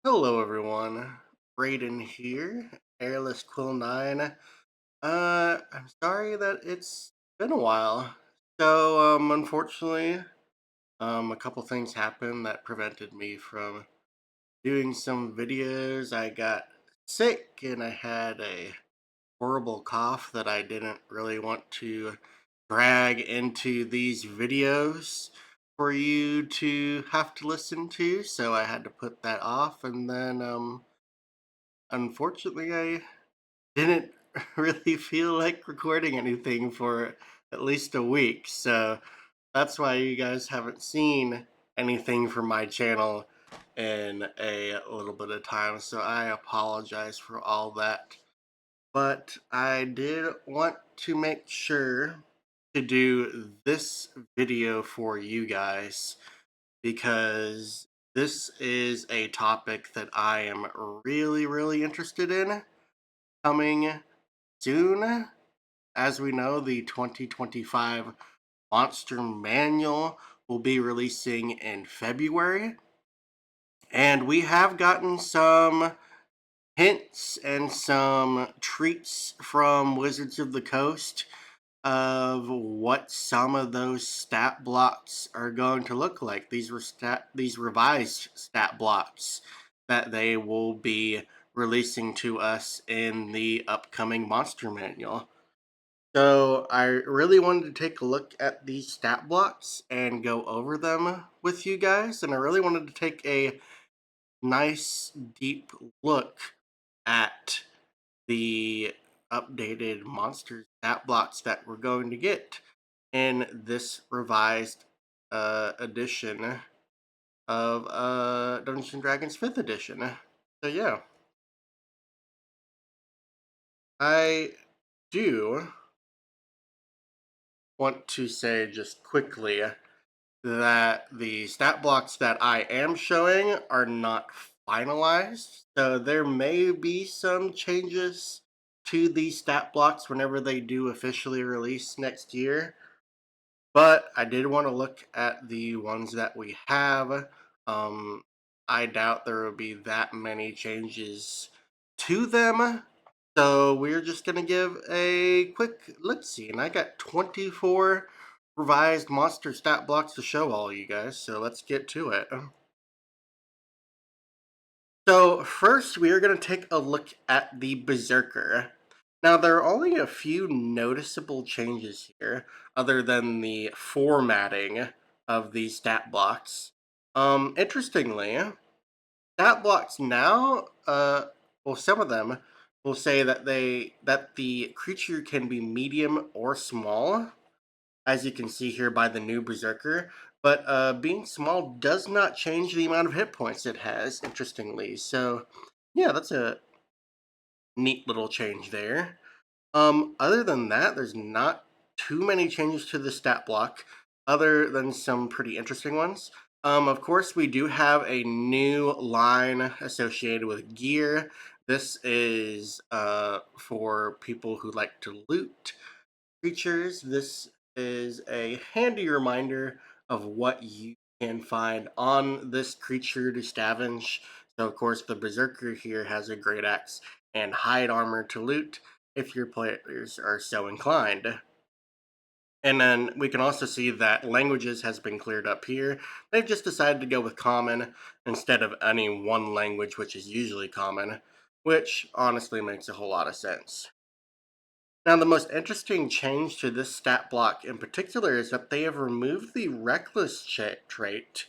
Hello everyone, Brayden here, Airless Quill 9. I'm sorry that it's been a while. Unfortunately, a couple things happened that prevented me from doing some videos. I got sick and I had a horrible cough that I didn't really want to drag into these videos for you to have to listen to, so I had to put that off. And then unfortunately, I didn't really feel like recording anything for at least a week, so that's why you guys haven't seen anything from my channel in a little bit of time, so I apologize for all that. But I did want to make sure to do this video for you guys because this is a topic that I am really interested in coming soon. As we know, the 2025 Monster Manual will be releasing in February, and we have gotten some hints and some treats from Wizards of the Coast of what some of those stat blocks are going to look like. These revised stat blocks that they will be releasing to us in the upcoming Monster Manual. So I really wanted to take a look at these stat blocks and go over them with you guys, and I really wanted to take a nice deep look at the updated monster stat blocks that we're going to get in this revised edition of Dungeons and Dragons 5th edition. So yeah, I do want to say just quickly that the stat blocks that I am showing are not finalized. So there may be some changes to these stat blocks whenever they do officially release next year. But I did want to look at the ones that we have. I doubt there will be that many changes to them. So we're just going to give a quick look-see. And I got 24 revised monster stat blocks to show all you guys. So let's get to it. So first we are going to take a look at the Berserker. Now there are only a few noticeable changes here other than the formatting of these stat blocks. Interestingly, stat blocks now, well, some of them will say that the creature can be medium or small, as you can see here by the new Berserker. But being small does not change the amount of hit points it has, interestingly. So, yeah, that's a neat little change there. Other than that, there's not too many changes to the stat block, other than some pretty interesting ones. Of course, we do have a new line associated with gear. This is for people who like to loot creatures. This is a handy reminder of what you can find on this creature to scavenge. So, of course, the Berserker here has a great axe and hide armor to loot if your players are so inclined. And then we can also see that languages has been cleared up here. They've just decided to go with common instead of any one language, which is usually common, which honestly makes a whole lot of sense. Now, the most interesting change to this stat block in particular is that they have removed the reckless trait.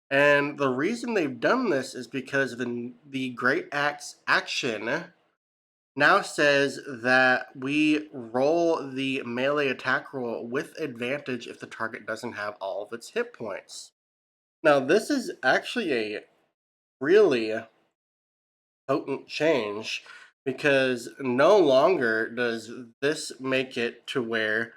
And the reason they've done this is because the Great Axe action now says that we roll the melee attack roll with advantage if the target doesn't have all of its hit points. Now, this is actually a really potent change because no longer does this make it to where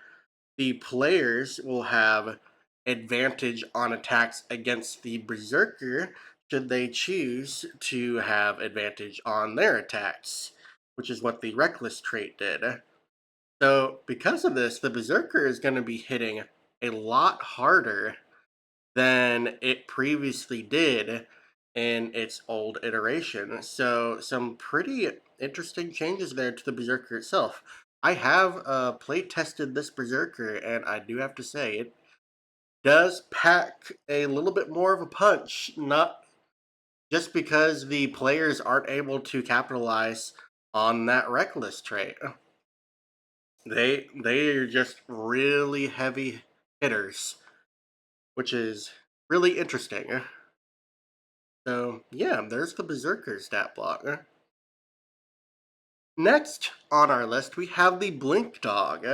the players will have advantage on attacks against the Berserker should they choose to have advantage on their attacks, which is what the Reckless trait did. So, because of this, the Berserker is going to be hitting a lot harder than it previously did in its old iteration. So some pretty interesting changes there to the Berserker itself. I have play tested this Berserker, and I do have to say it does pack a little bit more of a punch, not just because the players aren't able to capitalize on that reckless trait. They are just really heavy hitters, which is really interesting. So yeah, there's the Berserker stat block. Next on our list, we have the Blink Dog.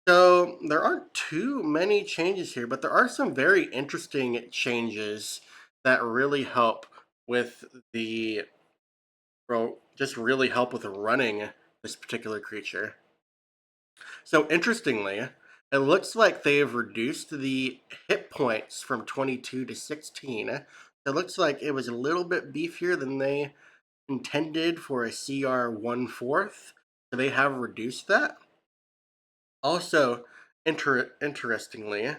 So there aren't too many changes here, but there are some very interesting changes that really help with the, well, just really help with running this particular creature. So interestingly, it looks like they've reduced the hit points from 22 to 16. It looks like it was a little bit beefier than they intended for a CR 1/4. So they have reduced that. Also, interestingly,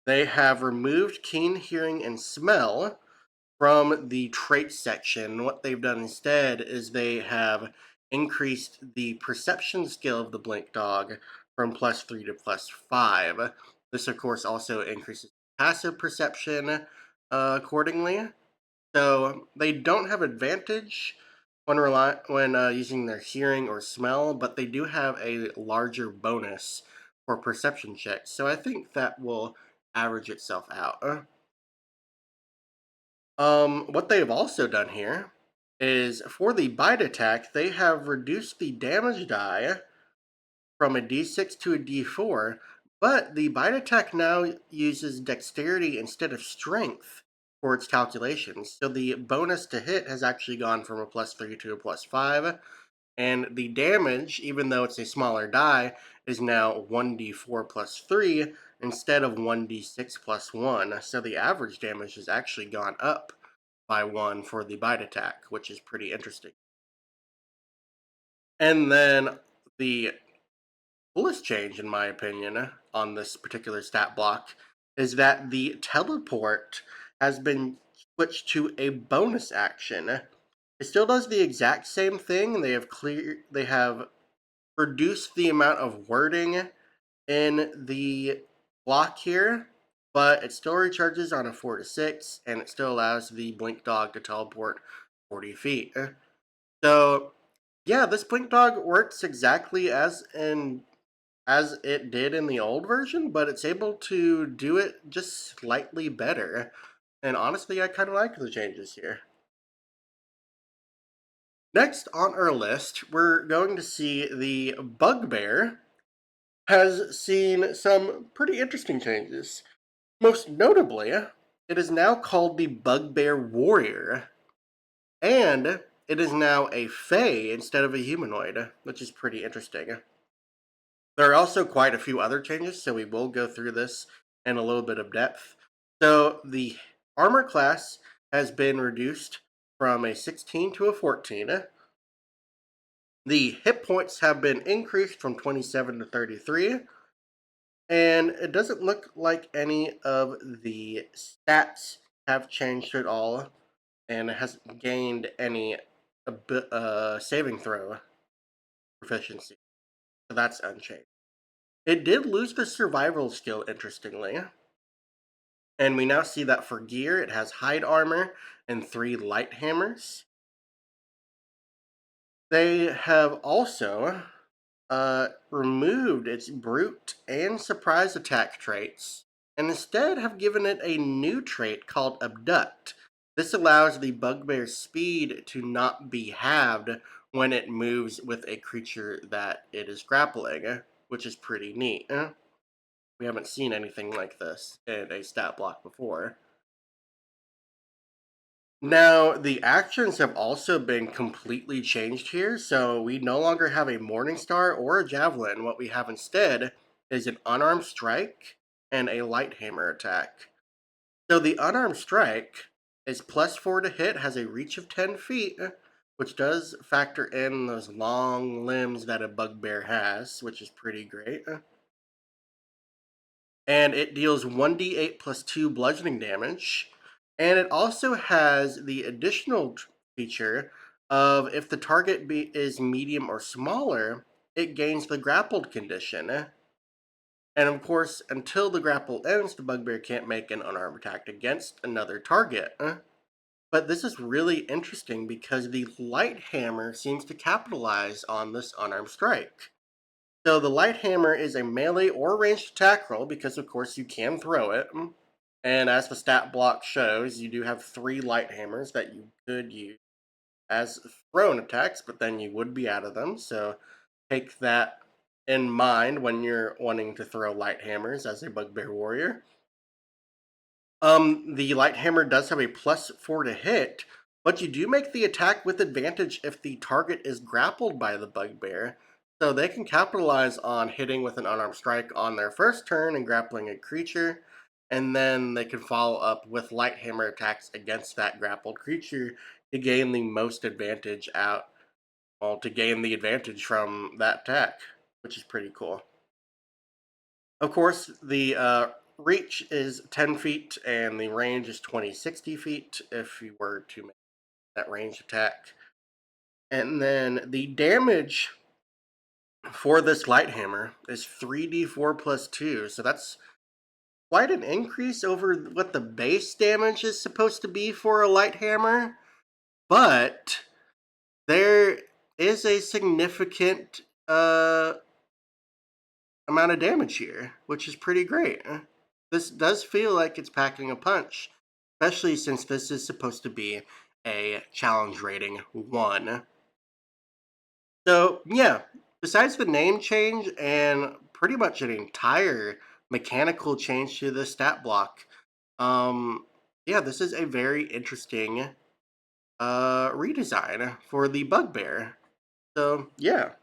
they have removed keen hearing and smell from the trait section. What they've done instead is they have increased the perception skill of the Blink Dog from +3 to +5. This, of course, also increases passive perception accordingly. So they don't have advantage when using their hearing or smell, but they do have a larger bonus for perception checks. So I think that will average itself out. What they've also done here is for the bite attack, they have reduced the damage die from a d6 to a d4, but the bite attack now uses dexterity instead of strength for its calculations. So the bonus to hit has actually gone from a +3 to a +5, and the damage, even though it's a smaller die, is now 1d4 plus 3 instead of 1d6 plus 1. So the average damage has actually gone up by 1 for the bite attack, which is pretty interesting. And then the coolest change, in my opinion, on this particular stat block is that the teleport has been switched to a bonus action. It still does the exact same thing. They have reduced the amount of wording in the block here, but it still recharges on a 4 to 6, and it still allows the Blink Dog to teleport 40 feet. So yeah, this Blink Dog works exactly as it did in the old version, but it's able to do it just slightly better. And honestly, I kind of like the changes here. Next on our list, we're going to see the Bugbear has seen some pretty interesting changes. Most notably, it is now called the Bugbear Warrior, and it is now a Fae instead of a humanoid, which is pretty interesting. There are also quite a few other changes, so we will go through this in a little bit of depth. So the armor class has been reduced from a 16 to a 14. The hit points have been increased from 27 to 33. And it doesn't look like any of the stats have changed at all, and it hasn't gained any saving throw proficiency. So that's unchanged. It did lose the survival skill, interestingly. And we now see that for gear, it has hide armor and 3 light hammers. They have also removed its brute and surprise attack traits, and instead have given it a new trait called abduct. This allows the bugbear's speed to not be halved when it moves with a creature that it is grappling, which is pretty neat. We haven't seen anything like this in a stat block before. Now, the actions have also been completely changed here, so we no longer have a Morning Star or a Javelin. What we have instead is an unarmed strike and a light hammer attack. So the unarmed strike is +4 to hit, has a reach of 10 feet, which does factor in those long limbs that a bugbear has, which is pretty great. And it deals 1d8 plus 2 bludgeoning damage. And it also has the additional feature of if the target is medium or smaller, it gains the grappled condition. And of course, until the grapple ends, the bugbear can't make an unarmed attack against another target. But this is really interesting because the light hammer seems to capitalize on this unarmed strike. So the light hammer is a melee or ranged attack roll because, of course, you can throw it. And as the stat block shows, you do have 3 light hammers that you could use as thrown attacks, but then you would be out of them. So take that in mind when you're wanting to throw light hammers as a Bugbear Warrior. The light hammer does have a +4 to hit, but you do make the attack with advantage if the target is grappled by the bugbear. So they can capitalize on hitting with an unarmed strike on their first turn and grappling a creature, and then they can follow up with light hammer attacks against that grappled creature to gain the most advantage out, well, to gain the advantage from that attack, which is pretty cool. Of course, the reach is 10 feet and the range is 20-60 feet if you were to make that range attack. And then the damage for this light hammer is 3d4 plus 2. So that's quite an increase over what the base damage is supposed to be for a light hammer. But there is a significant amount of damage here, which is pretty great. This does feel like it's packing a punch, especially since this is supposed to be a challenge rating 1. So, yeah, besides the name change and pretty much an entire mechanical change to the stat block, yeah, this is a very interesting redesign for the Bugbear. So, yeah,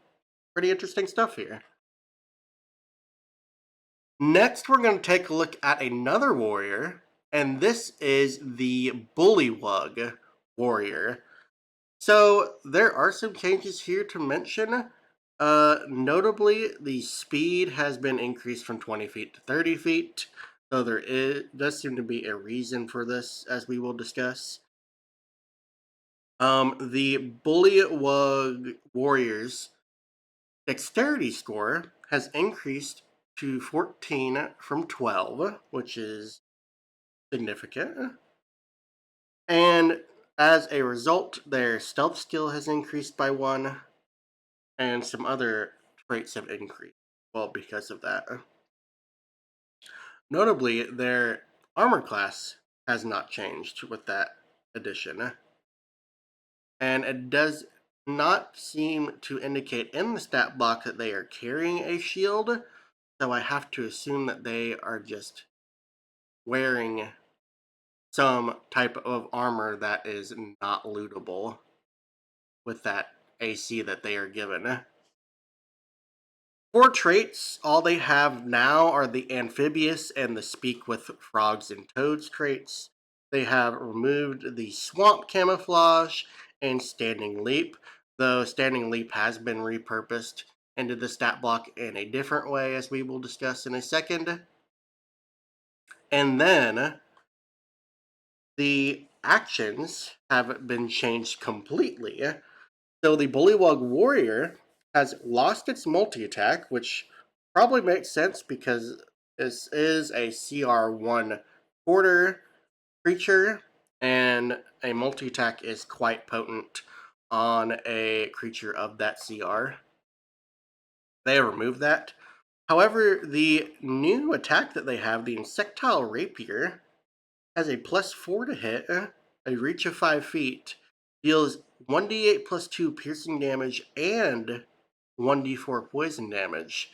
pretty interesting stuff here. Next, we're going to take a look at another warrior, and this is the Bullywug Warrior. So, there are some changes here to mention. Notably, the speed has been increased from 20 feet to 30 feet, though does seem to be a reason for this, as we will discuss. The Bullywug Warrior's dexterity score has increased to 14 from 12, which is significant. And as a result, their stealth skill has increased by 1, and some other traits have increased. Well, because of that. Notably, their armor class has not changed with that addition. And it does not seem to indicate in the stat block that they are carrying a shield, so I have to assume that they are just wearing some type of armor that is not lootable with that AC that they are given. For traits, all they have now are the amphibious and the speak with frogs and toads traits. They have removed the swamp camouflage and standing leap, though standing leap has been repurposed into the stat block in a different way, as we will discuss in a second. And then the actions have been changed completely. So the Bullywug Warrior has lost its multi-attack, which probably makes sense because this is a CR1 quarter creature, and a multi-attack is quite potent on a creature of that CR. They removed that. However, the new attack that they have, the Insectile Rapier, has a +4 to hit, a reach of 5 feet, deals 1d8 plus 2 piercing damage and 1d4 poison damage.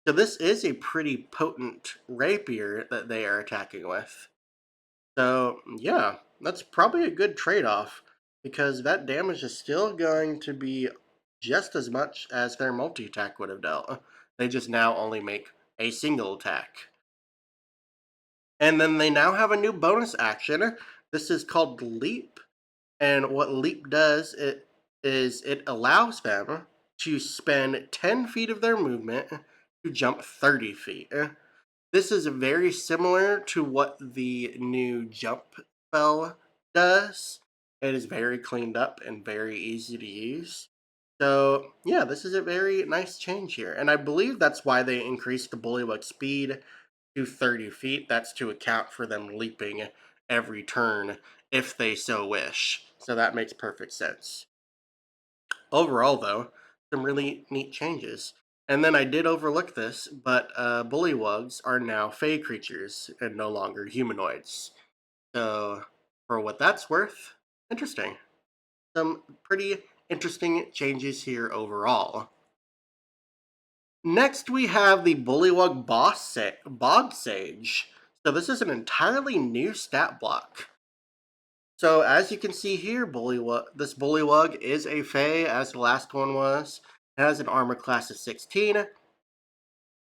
So this is a pretty potent rapier that they are attacking with. So yeah, that's probably a good trade-off because that damage is still going to be just as much as their multi-attack would have dealt. They just now only make a single attack. And then they now have a new bonus action. This is called Leap. And what Leap does it allows them to spend 10 feet of their movement to jump 30 feet. This is very similar to what the new jump spell does. It is very cleaned up and very easy to use. So yeah, this is a very nice change here. And I believe that's why they increased the Bullywug speed to 30 feet. That's to account for them leaping every turn if they so wish. So that makes perfect sense. Overall, though, some really neat changes. And then I did overlook this, but bullywugs are now fey creatures and no longer humanoids. So, for what that's worth, interesting. Some pretty interesting changes here overall. Next, we have the Bullywug Bog Sage. So, this is an entirely new stat block. So as you can see here, this Bullywug is a Fey, as the last one was. It has an armor class of 16,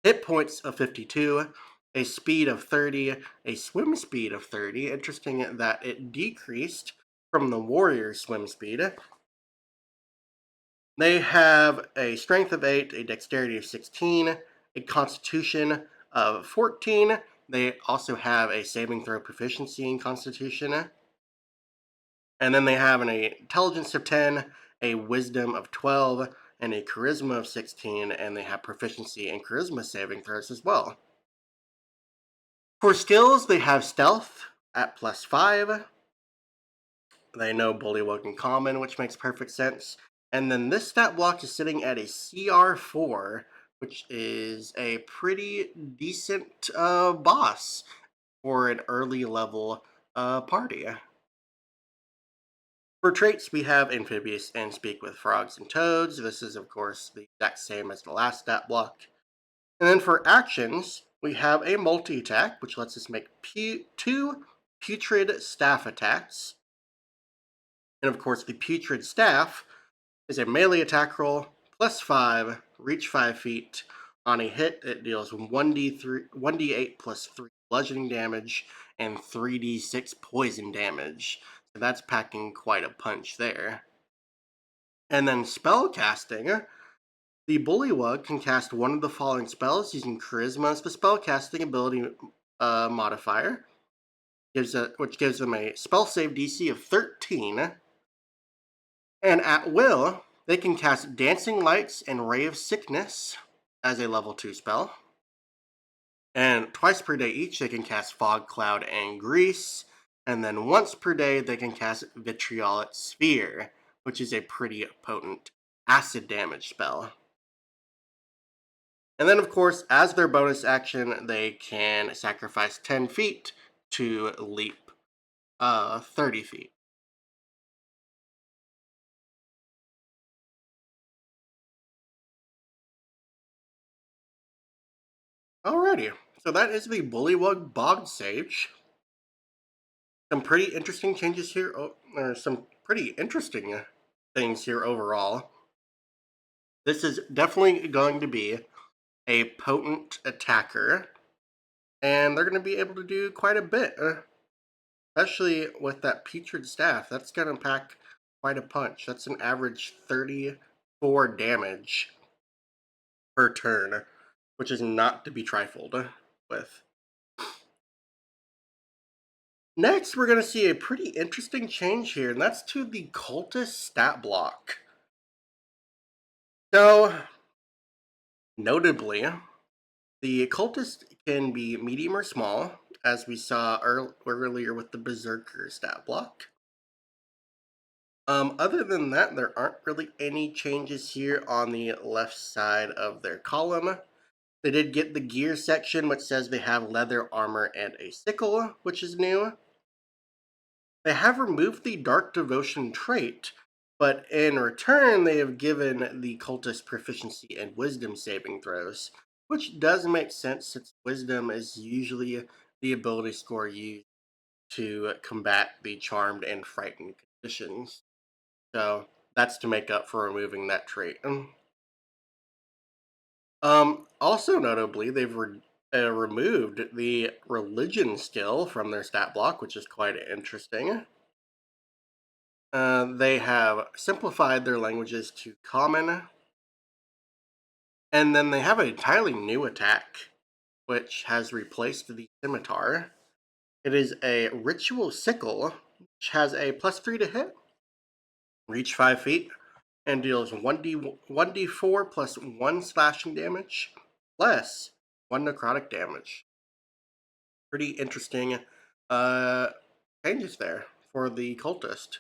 hit points of 52, a speed of 30, a swim speed of 30. Interesting that it decreased from the warrior swim speed. They have a strength of 8, a dexterity of 16, a constitution of 14. They also have a saving throw proficiency in constitution. And then they have an intelligence of 10, a wisdom of 12, and a charisma of 16, and they have proficiency in charisma saving throws as well. For skills, they have stealth at +5. They know Bullywug in common, which makes perfect sense. And then this stat block is sitting at a CR4, which is a pretty decent boss for an early level party. For traits, we have Amphibious and Speak with Frogs and Toads. This is, of course, the exact same as the last stat block. And then for actions, we have a multi-attack, which lets us make 2 Putrid Staff attacks. And of course, the Putrid Staff is a melee attack roll, +5, reach 5 feet. On a hit, it deals 1d8 plus 3 bludgeoning damage and 3d6 poison damage. So that's packing quite a punch there. And then spell casting. The Bullywug can cast one of the following spells using Charisma as the spell casting ability modifier, which gives them a spell save DC of 13. And at will, they can cast Dancing Lights and Ray of Sickness as a level 2 spell. And twice per day each, they can cast Fog, Cloud, and Grease. And then once per day, they can cast Vitriolic Sphere, which is a pretty potent acid damage spell. And then, of course, as their bonus action, they can sacrifice 10 feet to leap 30 feet. Alrighty, so that is the Bullywug Bog Sage. Some pretty interesting changes here, or some pretty interesting things here overall. This is definitely going to be a potent attacker, and they're going to be able to do quite a bit, especially with that Putrid Staff. That's going to pack quite a punch. That's an average 34 damage per turn, which is not to be trifled with. Next, we're going to see a pretty interesting change here, and that's to the Cultist stat block. So, notably, the Cultist can be medium or small, as we saw earlier with the Berserker stat block. Other than that, there aren't really any changes here on the left side of their column. They did get the gear section, which says they have leather armor and a sickle, which is new. They have removed the Dark Devotion trait, but in return, they have given the cultist proficiency in wisdom saving throws, which does make sense since wisdom is usually the ability score used to combat the charmed and frightened conditions. So that's to make up for removing that trait. Also notably, they've removed the religion skill from their stat block, which is quite interesting. They have simplified their languages to common, and then they have an entirely new attack, which has replaced the scimitar. It is a Ritual Sickle, which has a +3 to hit, reach 5 feet, and deals 1d4 plus 1 slashing damage, plus 1 necrotic damage. Pretty interesting uh, changes there for the cultist.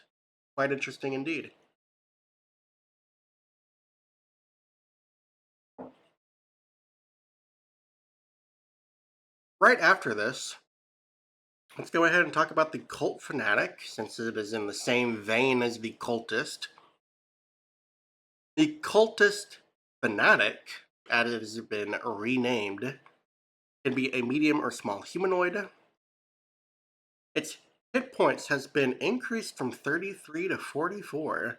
Quite interesting indeed. Right after this, let's go ahead and talk about the Cult Fanatic, since it is in the same vein as the cultist. The Cultist Fanatic, as it has been renamed, can be a medium or small humanoid. Its hit points has been increased from 33 to 44.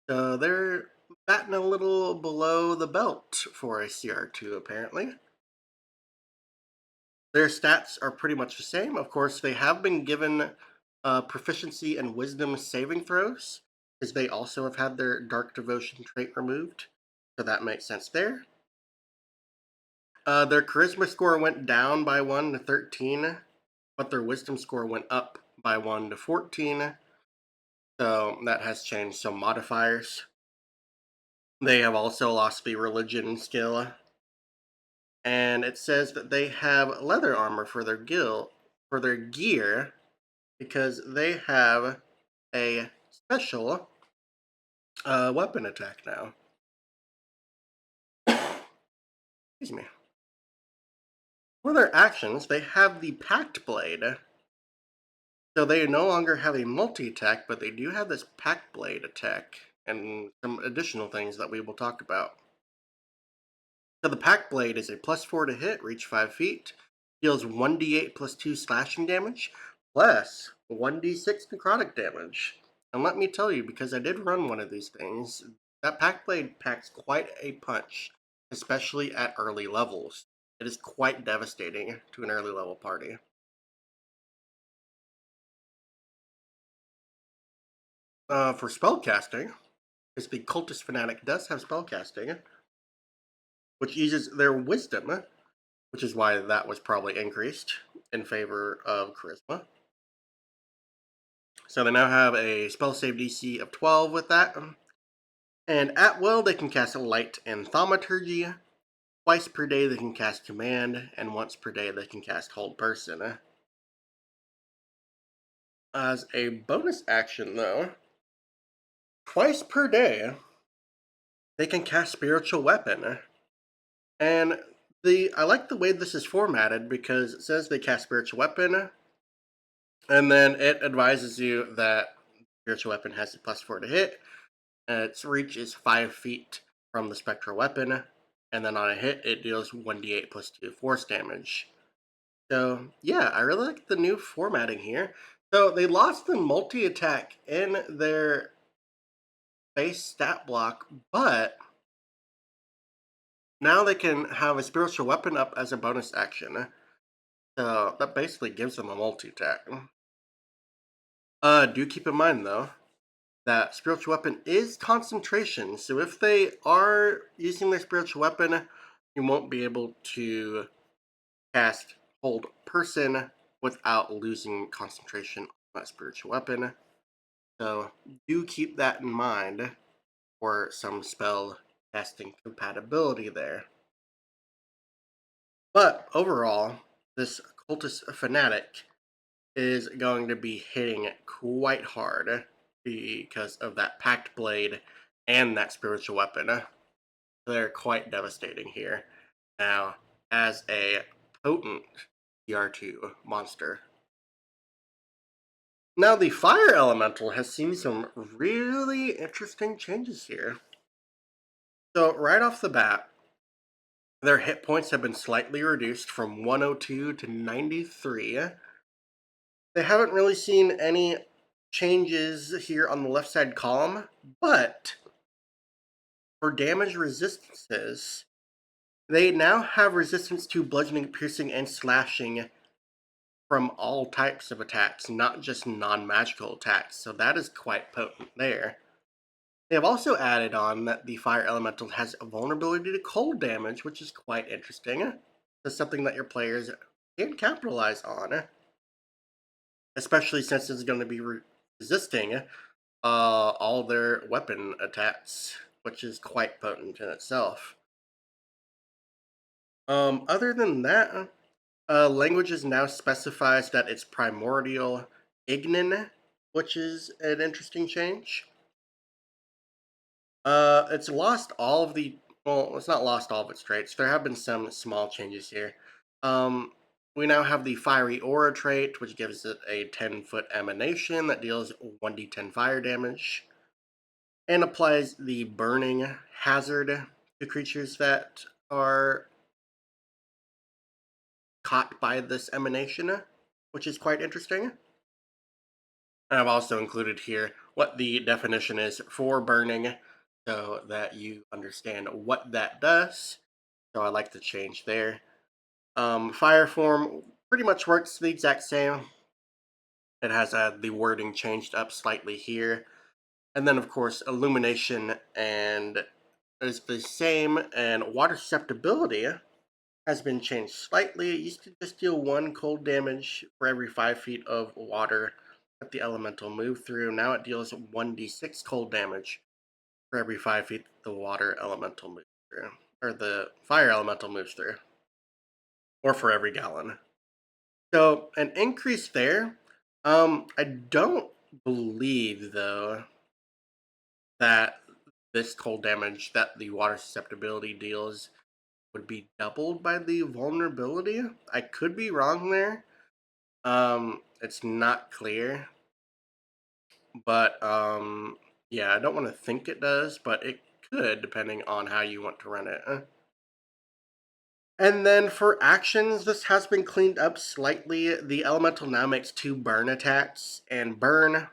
So they're batting a little below the belt for a CR2, apparently. Their stats are pretty much the same. Of course, they have been given proficiency and wisdom saving throws, because they also have had their dark devotion trait removed. So that makes sense there. Their charisma score went down by 1 to 13, but their wisdom score went up by 1 to 14. So that has changed some modifiers. They have also lost the religion skill. And it says that they have leather armor for their gear, because they have a special weapon attack now. Excuse me. For their actions, they have the Pact Blade. So they no longer have a multi-attack, but they do have this Pact Blade attack and some additional things that we will talk about. So the Pact Blade is a +4 to hit, reach 5 feet, deals 1d8 plus 2 slashing damage, plus 1d6 necrotic damage. And let me tell you, because I did run one of these things, that Pact Blade packs quite a punch, especially at early levels. It is quite devastating to an early level party. For spellcasting, because the Cultist Fanatic does have spellcasting, which uses their wisdom, which is why that was probably increased in favor of charisma. So they now have a spell save DC of 12 with that. And at will, they can cast Light and Thaumaturgy. Twice per day, they can cast Command, and once per day, they can cast Hold Person. As a bonus action, though, twice per day, they can cast Spiritual Weapon. And I like the way this is formatted, because it says they cast Spiritual Weapon, and then it advises you that Spiritual Weapon has a +4 to hit. Its reach is 5 feet from the spectral weapon, and then on a hit, it deals 1d8 plus 2 force damage. So, yeah, I really like the new formatting here. So, they lost the multi-attack in their base stat block, but now they can have a spiritual weapon up as a bonus action. So, that basically gives them a multi-attack. Do keep in mind, though, that spiritual weapon is concentration. So if they are using their spiritual weapon, you won't be able to cast Hold Person without losing concentration on that spiritual weapon. So do keep that in mind for some spell casting compatibility there. But overall, this Cultist Fanatic is going to be hitting quite hard because of that Pact Blade and that spiritual weapon. They're quite devastating here. Now, as a potent CR2 monster. Now, the Fire Elemental has seen some really interesting changes here. So, right off the bat, their hit points have been slightly reduced from 102 to 93. They haven't really seen any changes here on the left side column, but for damage resistances, they now have resistance to bludgeoning, piercing, and slashing from all types of attacks, not just non-magical attacks, so that is quite potent there. They have also added on that the Fire Elemental has a vulnerability to cold damage, which is quite interesting. That's something that your players can capitalize on. especially since it's going to be resisting all their weapon attacks, which is quite potent in itself. Other than that, languages now specifies that it's primordial Ignan, which is an interesting change. It's lost all of the, well, it's not lost all of its traits. There have been some small changes here. Um, we now have the Fiery Aura trait, which gives it a 10-foot emanation that deals 1d10 fire damage, and applies the Burning hazard to creatures that are caught by this emanation, which is quite interesting. And I've also included here what the definition is for burning so that you understand what that does. So I like the change there. Fire form pretty much works the exact same. It has the wording changed up slightly here. And then, of course, illumination and is the same, and water susceptibility has been changed slightly. It used to just deal 1 cold damage for every 5 feet of water that the elemental moved through. Now it deals 1d6 cold damage for every 5 feet the water elemental moves through, or the fire elemental moves through, or for every gallon. So an increase there. I don't believe though that this cold damage that the water susceptibility deals would be doubled by the vulnerability. I could be wrong there. It's not clear, but yeah, I don't want to think it does, but it could, depending on how you want to run it. And then for actions, this has been cleaned up slightly. The elemental now makes 2 burn attacks, and burn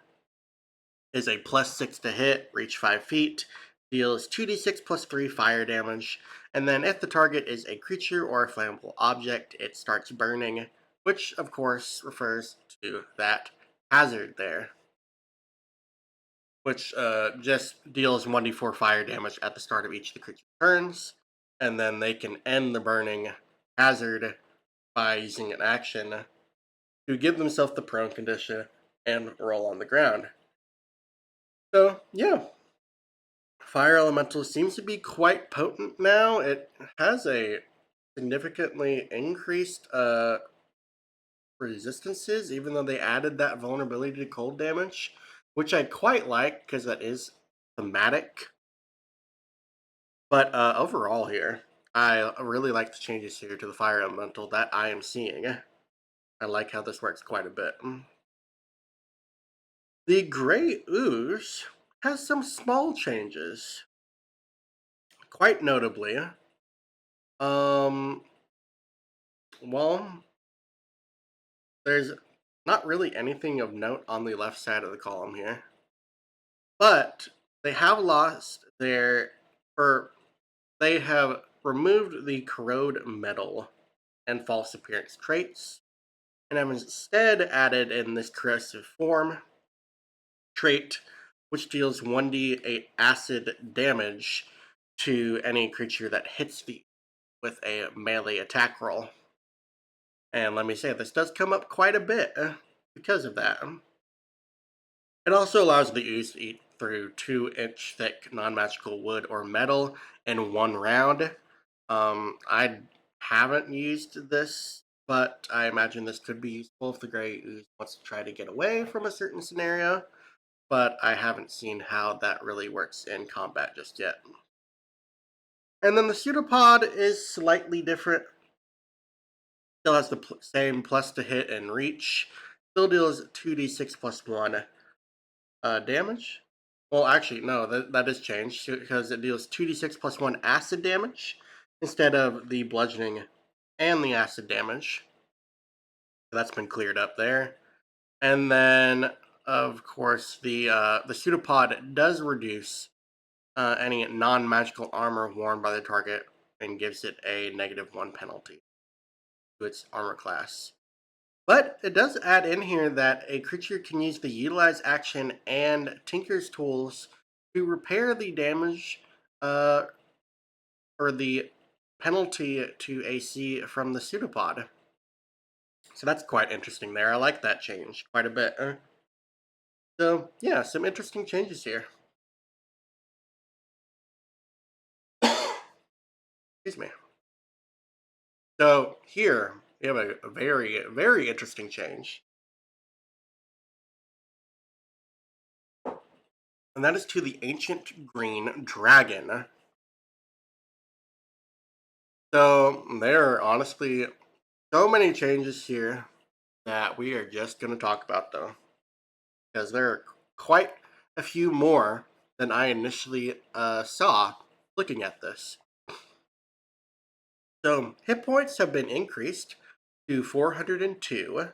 is a +6 to hit, reach 5 feet, deals 2d6 plus 3 fire damage, and then if the target is a creature or a flammable object, it starts burning, which of course refers to that hazard there, which just deals 1d4 fire damage at the start of each of the creature's turns, and then they can end the burning hazard by using an action to give themselves the prone condition and roll on the ground. So, yeah, Fire Elemental seems to be quite potent now. It has a significantly increased resistances, even though they added that vulnerability to cold damage, which I quite like because that is thematic. But overall here, I really like the changes here to the Fire Elemental that I am seeing. I like how this works quite a bit. The Grey Ooze has some small changes, quite notably. Um, well, there's not really anything of note on the left side of the column here, but they have lost their, or they have removed the corrode metal and false appearance traits, and have instead added in this corrosive form trait, which deals 1d8 acid damage to any creature that hits the with a melee attack roll. And let me say, this does come up quite a bit because of that. It also allows the ooze to eat through 2-inch thick non-magical wood or metal in 1 round. I haven't used this, but I imagine this could be useful if the gray ooze wants to try to get away from a certain scenario, but I haven't seen how that really works in combat just yet. And then the pseudopod is slightly different. Still has the same plus to hit and reach. Still deals 2d6 plus 1 damage. Well, actually, no, that is changed because it deals 2d6 plus 1 acid damage instead of the bludgeoning and the acid damage. That's been cleared up there. And then, of course, the pseudopod does reduce any non-magical armor worn by the target and gives it a -1 penalty to its armor class. But it does add in here that a creature can use the Utilize action and Tinker's Tools to repair the damage or the penalty to AC from the pseudopod. So that's quite interesting there. I like that change quite a bit. So yeah, some interesting changes here. Excuse me. So here we have a very, very interesting change. And that is to the Ancient Green Dragon. So there are honestly so many changes here that we are just going to talk about though. Because there are quite a few more than I initially saw looking at this. So hit points have been increased to 402.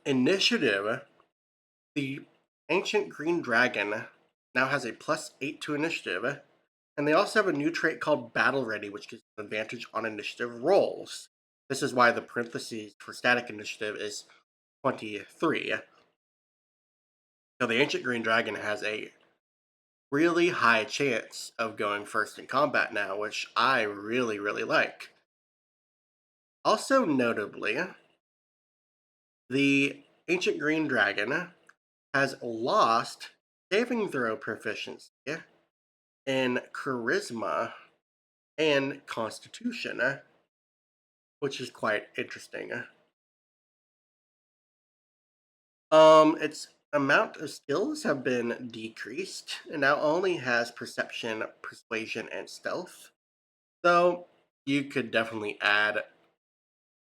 Initiative, the Ancient Green Dragon now has a +8 to initiative, and they also have a new trait called Battle Ready, which gives an advantage on initiative rolls. This is why the parentheses for static initiative is 23. So the Ancient Green Dragon has a really high chance of going first in combat now, which I really, really like. Also notably, the Ancient Green Dragon has lost saving throw proficiency in Charisma and Constitution, which is quite interesting. Its amount of skills have been decreased, and now only has Perception, Persuasion, and Stealth. So you could definitely add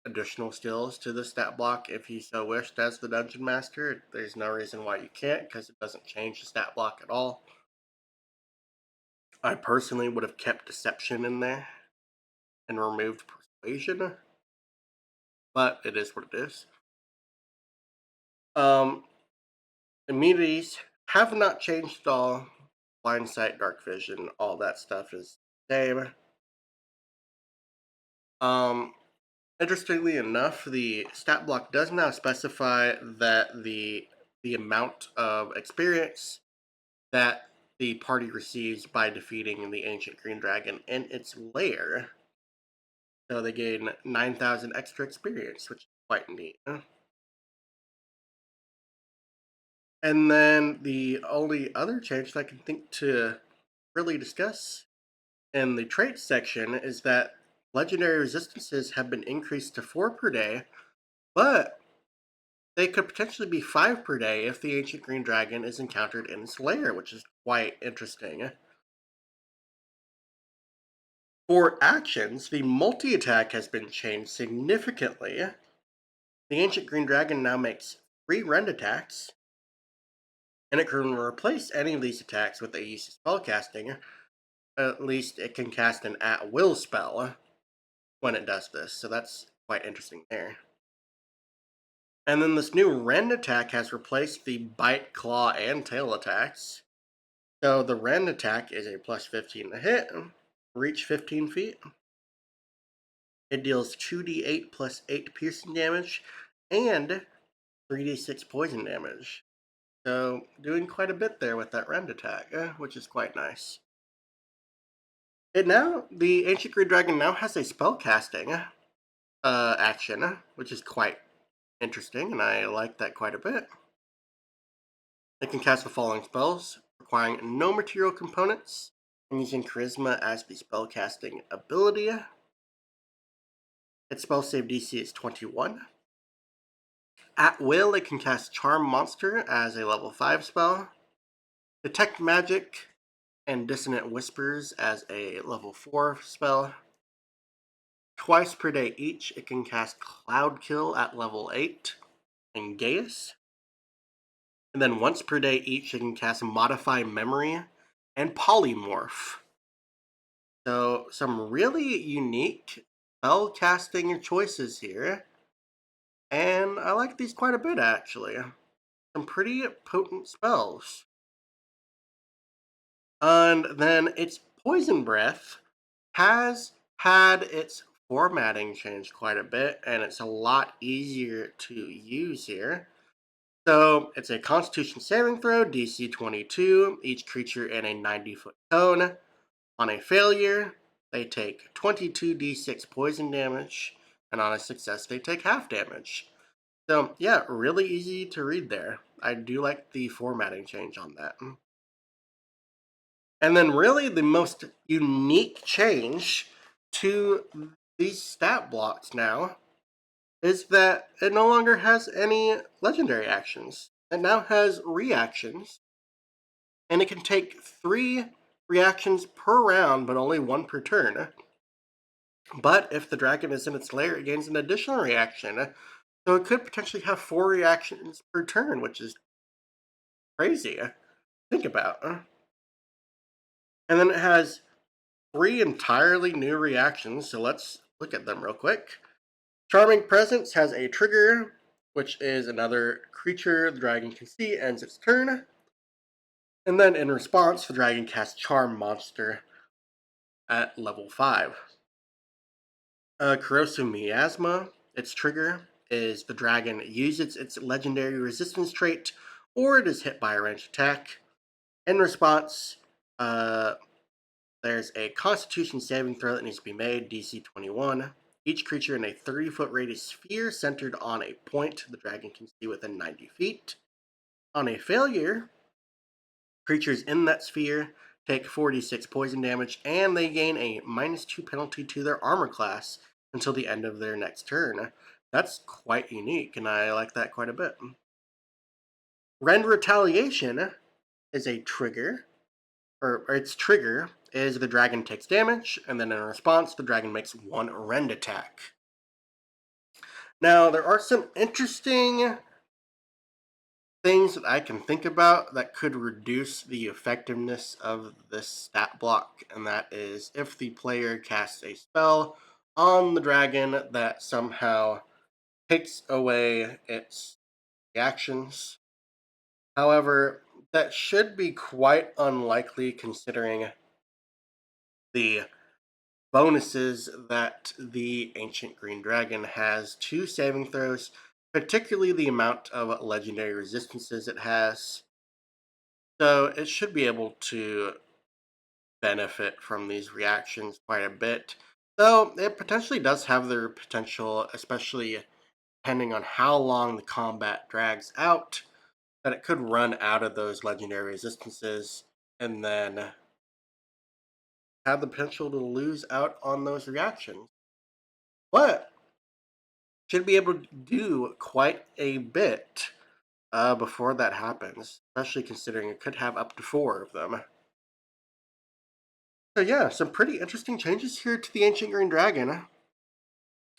additional skills to the stat block if you so wished as the Dungeon Master. There's no reason why you can't, because it doesn't change the stat block at all. I personally would have kept Deception in there and removed Persuasion, but it is what it is. Immunities have not changed at all. Blind Sight, Dark Vision, all that stuff is the same. Interestingly enough, the stat block does now specify that the amount of experience that the party receives by defeating the Ancient Green Dragon in its lair. So they gain 9,000 extra experience, which is quite neat. And then the only other change that I can think to really discuss in the traits section is that legendary resistances have been increased to 4 per day, but they could potentially be 5 per day if the Ancient Green Dragon is encountered in its lair, which is quite interesting. For actions, the multi-attack has been changed significantly. The Ancient Green Dragon now makes 3 rend attacks, and it can replace any of these attacks with a use of spellcasting. At least it can cast an at-will spell when it does this, so that's quite interesting there. And then this new rend attack has replaced the bite, claw, and tail attacks. So the rend attack is a +15 to hit, reach 15 feet. It deals 2d8 plus 8 piercing damage and 3d6 poison damage. So doing quite a bit there with that rend attack, which is quite nice. The Ancient Green Dragon now has a spellcasting action, which is quite interesting, and I like that quite a bit. It can cast the following spells, requiring no material components, and using Charisma as the spellcasting ability. Its spell save DC is 21. At will, it can cast Charm Monster as a level 5 spell, Detect Magic and Dissonant Whispers as a level 4 spell. Twice per day each, it can cast Cloud Kill at level 8 and Gaius. And then once per day each, it can cast Modify Memory and Polymorph. So some really unique spell casting choices here. And I like these quite a bit actually. Some pretty potent spells. And then its Poison Breath has had its formatting changed quite a bit, and it's a lot easier to use here. So it's a Constitution saving throw, DC 22, each creature in a 90-foot cone. On a failure, they take 22d6 poison damage, and on a success they take half damage. So yeah, really easy to read there. I do like the formatting change on that. And then really the most unique change to these stat blocks now is that it no longer has any legendary actions. It now has reactions, and it can take 3 reactions per round, but only 1 per turn. But if the dragon is in its lair, it gains an additional reaction. So it could potentially have 4 reactions per turn, which is crazy. Think about. And then it has 3 entirely new reactions, so let's look at them real quick. Charming Presence has a trigger, which is another creature the dragon can see ends its turn. And then in response, the dragon casts Charm Monster at level 5. Corrosive Miasma, its trigger is the dragon uses its legendary resistance trait, or it is hit by a ranged attack. In response, there's a Constitution saving throw that needs to be made, DC 21. Each creature in a 30-foot radius sphere centered on a point the dragon can see within 90 feet. On a failure, creatures in that sphere take 46 poison damage, and they gain a -2 penalty to their armor class until the end of their next turn. That's quite unique, and I like that quite a bit. Rend Retaliation is a trigger, or its trigger is the dragon takes damage, and then in response, the dragon makes 1 rend attack. Now, there are some interesting things that I can think about that could reduce the effectiveness of this stat block, and that is if the player casts a spell on the dragon that somehow takes away its reactions. However, that should be quite unlikely considering the bonuses that the Ancient Green Dragon has to saving throws, particularly the amount of legendary resistances it has. So it should be able to benefit from these reactions quite a bit. Though it potentially does have their potential, especially depending on how long the combat drags out, that it could run out of those legendary resistances and then have the potential to lose out on those reactions. But should be able to do quite a bit before that happens, especially considering it could have up to 4 of them. So yeah, some pretty interesting changes here to the Ancient Green Dragon.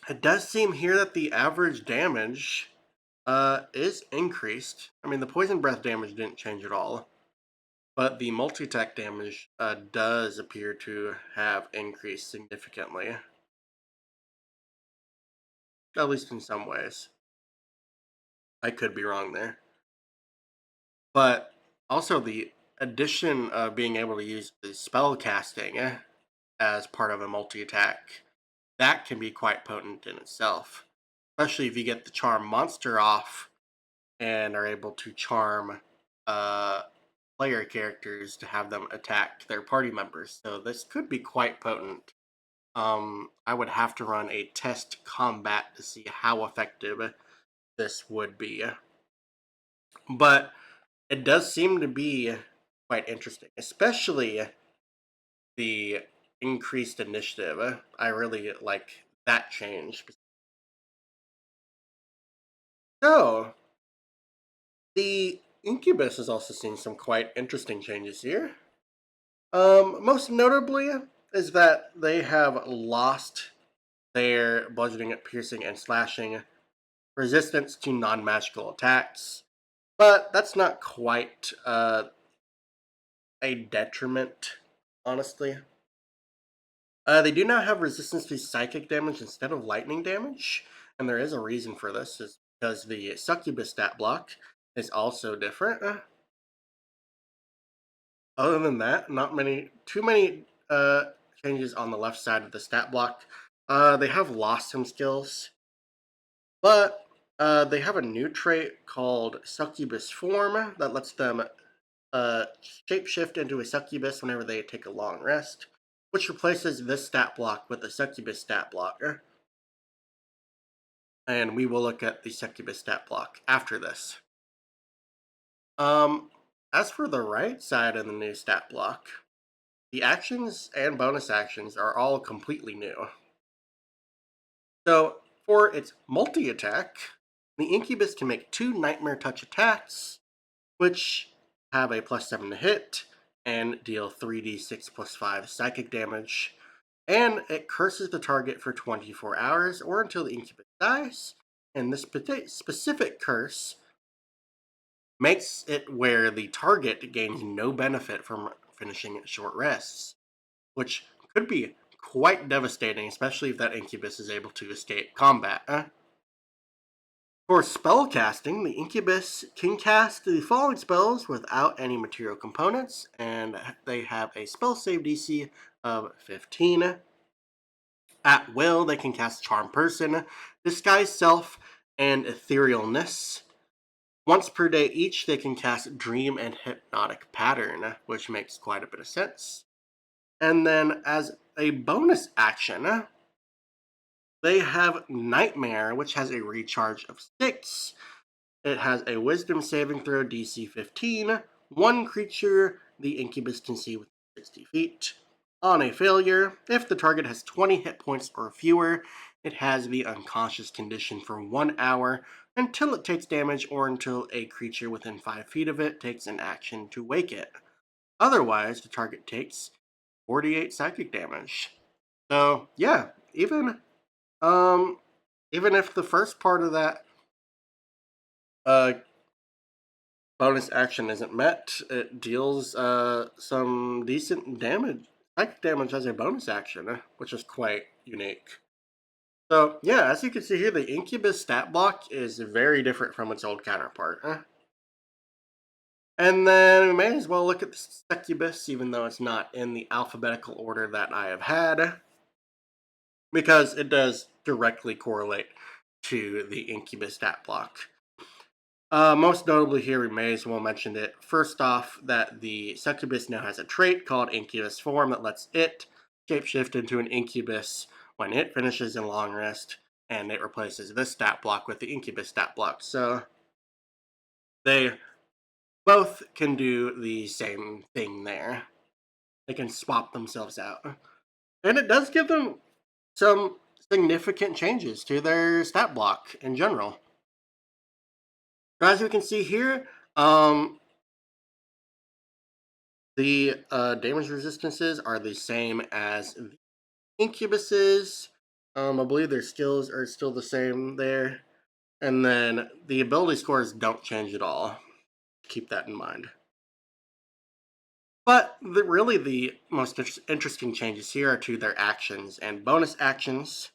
It does seem here that the average damage is increased. I mean, the poison breath damage didn't change at all, but the multi-attack damage does appear to have increased significantly, at least in some ways. I could be wrong there. But also the addition of being able to use the spell casting as part of a multi-attack, that can be quite potent in itself. Especially if you get the charm monster off and are able to charm uh, player characters to have them attack their party members. So this could be quite potent. I would have to run a test combat to see how effective this would be. But it does seem to be quite interesting, especially the increased initiative. I really like that change. So, the Incubus has also seen some quite interesting changes here. Most notably is that they have lost their bludgeoning, piercing, and slashing resistance to non-magical attacks, but that's not quite a detriment, honestly. They do now have resistance to psychic damage instead of lightning damage, and there is a reason for this, is because the Succubus stat block is also different. Other than that, not too many changes on the left side of the stat block. They have lost some skills, but they have a new trait called Succubus Form that lets them shapeshift into a succubus whenever they take a long rest, which replaces this stat block with the Succubus stat blocker. and we will look at the Succubus stat block after this. As for the right side of the new stat block, the actions and bonus actions are all completely new. So, for its multi-attack, the Incubus can make 2 Nightmare Touch attacks, which have a +7 to hit, and deal 3d6 plus 5 psychic damage. And it curses the target for 24 hours or until the Incubus dies. And this specific curse makes it where the target gains no benefit from finishing short rests, which could be quite devastating, especially if that Incubus is able to escape combat. For spell casting, the Incubus can cast the following spells without any material components, and they have a spell save DC of 15. At will, they can cast Charm Person, Disguise Self, and Etherealness. Once per day each, they can cast Dream and Hypnotic Pattern, which makes quite a bit of sense. And then, as a bonus action, they have Nightmare, which has a recharge of 6. It has a Wisdom saving throw DC 15. One creature the Incubus can see within 60 feet. On a failure, if the target has 20 hit points or fewer, it has the unconscious condition for 1 hour until it takes damage or until a creature within 5 feet of it takes an action to wake it. Otherwise, the target takes 48 psychic damage. So, yeah, um even if the first part of that uh bonus action isn't met, it deals some decent damage, psychic damage as a bonus action, which is quite unique. So yeah, as you can see here, the Incubus stat block is very different from its old counterpart. And then we may as well look at the Succubus, even though it's not in the alphabetical order that I have had, because it does directly correlate to the Incubus stat block. Most notably here, we may as well mention it. First off, that the Succubus now has a trait called Incubus Form that lets it shapeshift into an Incubus when it finishes in long rest, and it replaces this stat block with the Incubus stat block. So they both can do the same thing there. They can swap themselves out. And it does give them some significant changes to their stat block in general. As we can see here, the damage resistances are the same as the Incubuses. I believe their skills are still the same there. And then the ability scores don't change at all. Keep that in mind. But really the most interesting changes here are to their actions and bonus actions.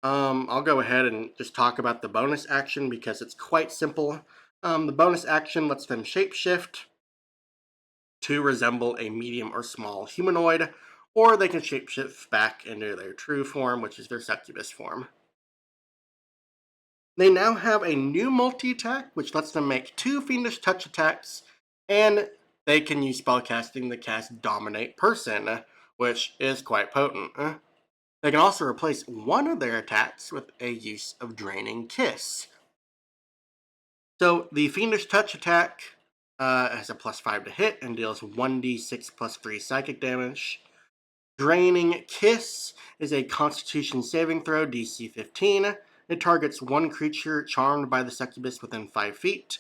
I'll go ahead and just talk about the bonus action because it's quite simple. The bonus action lets them shapeshift to resemble a medium or small humanoid, or they can shapeshift back into their true form, which is their Succubus form. They now have a new multi-attack, which lets them make 2 Fiendish Touch attacks, and they can use spellcasting to cast Dominate Person, which is quite potent. They can also replace one of their attacks with a use of Draining Kiss. So the Fiendish Touch attack has a +5 to hit and deals 1d6 plus 3 psychic damage. Draining Kiss is a Constitution saving throw, DC 15. It targets one creature charmed by the Succubus within 5 feet.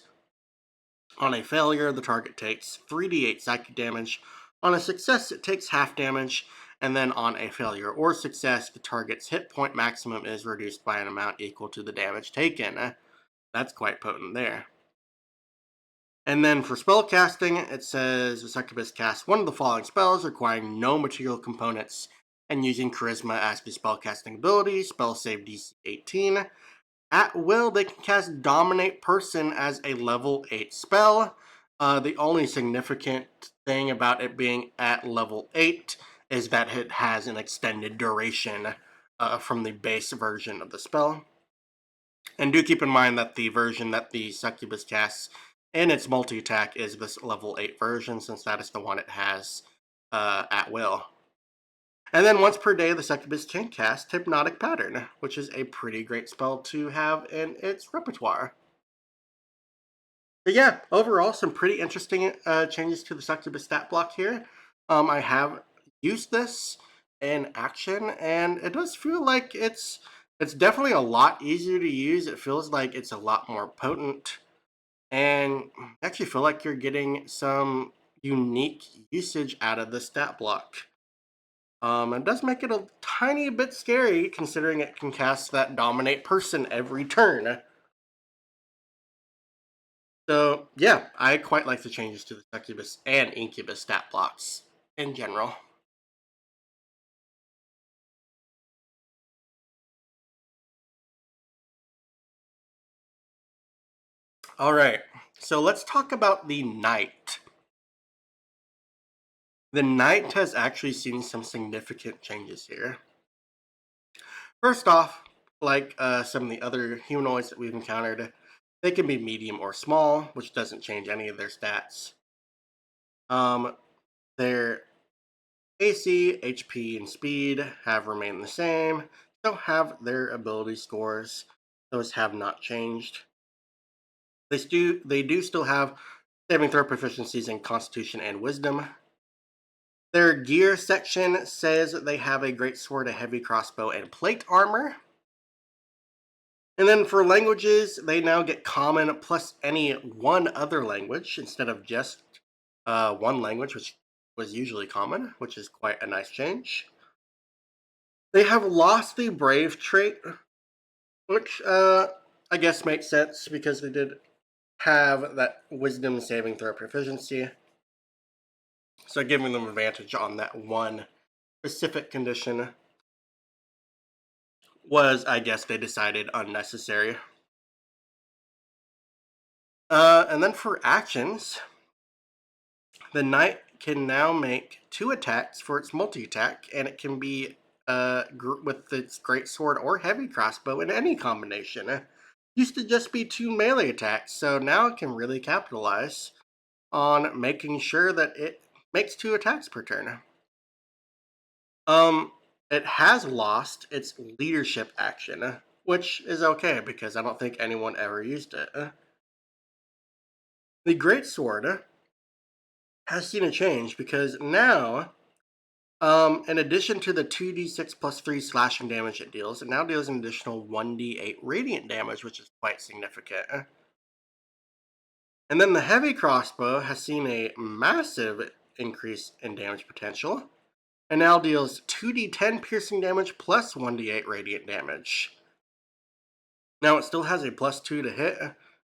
On a failure, the target takes 3d8 psychic damage. On a success, it takes half damage. And then on a failure or success, the target's hit point maximum is reduced by an amount equal to the damage taken. That's quite potent there. And then for spell casting, it says the Succubus casts one of the following spells requiring no material components and using Charisma as the spellcasting ability, spell save DC 18. At will, they can cast Dominate Person as a level 8 spell. The only significant thing about it being at level 8 is that it has an extended duration from the base version of the spell. And do keep in mind that the version that the Succubus casts in its multi-attack is this level 8 version, since that is the one it has at will. And then once per day, the Succubus can cast Hypnotic Pattern, which is a pretty great spell to have in its repertoire. But yeah, overall, some pretty interesting changes to the Succubus stat block here. I have used this in action, and it does feel like it's definitely a lot easier to use. It feels like it's a lot more potent, and I actually feel like you're getting some unique usage out of the stat block. It does make it a tiny bit scary considering it can cast that Dominate Person every turn. So, yeah, I quite like the changes to the Succubus and Incubus stat blocks in general. All right, so let's talk about the Knight. The Knight has actually seen some significant changes here. First off, like some of the other humanoids that we've encountered, they can be medium or small, which doesn't change any of their stats. Their AC, HP, and speed have remained the same, so have their ability scores. Those have not changed. They do still have saving throw proficiencies in Constitution and Wisdom. Their gear section says that they have a great sword, a heavy crossbow, and plate armor. And then for languages, they now get common plus any one other language instead of just one language, which was usually common, which is quite a nice change. They have lost the brave trait, which I guess makes sense because they did have that wisdom saving throw proficiency. So giving them advantage on that one specific condition was, I guess, they decided unnecessary. And then for actions, the knight can now make 2 attacks for its multi-attack, and it can be with its great sword or heavy crossbow in any combination. Used to just be 2 melee attacks, so now it can really capitalize on making sure that it makes 2 attacks per turn. Um, it has lost its leadership action, which is okay because I don't think anyone ever used it. The great sword has seen a change because now, in addition to the 2d6 plus 3 slashing damage it deals, it now deals an additional 1d8 radiant damage, which is quite significant. And then the heavy crossbow has seen a massive increase in damage potential, and now deals 2d10 piercing damage plus 1d8 radiant damage. Now it still has a plus 2 to hit,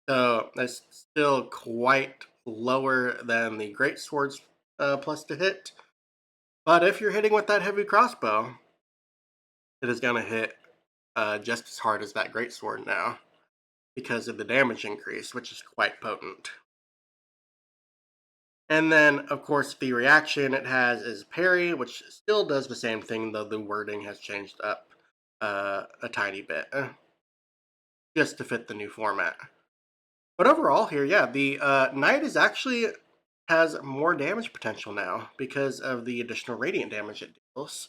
so that's still quite lower than the greatsword's plus to hit. But if you're hitting with that heavy crossbow, it is going to hit just as hard as that greatsword now because of the damage increase, which is quite potent. And then, of course, the reaction it has is parry, which still does the same thing, though the wording has changed up a tiny bit just to fit the new format. But overall here, yeah, the knight is actually has more damage potential now because of the additional radiant damage it deals,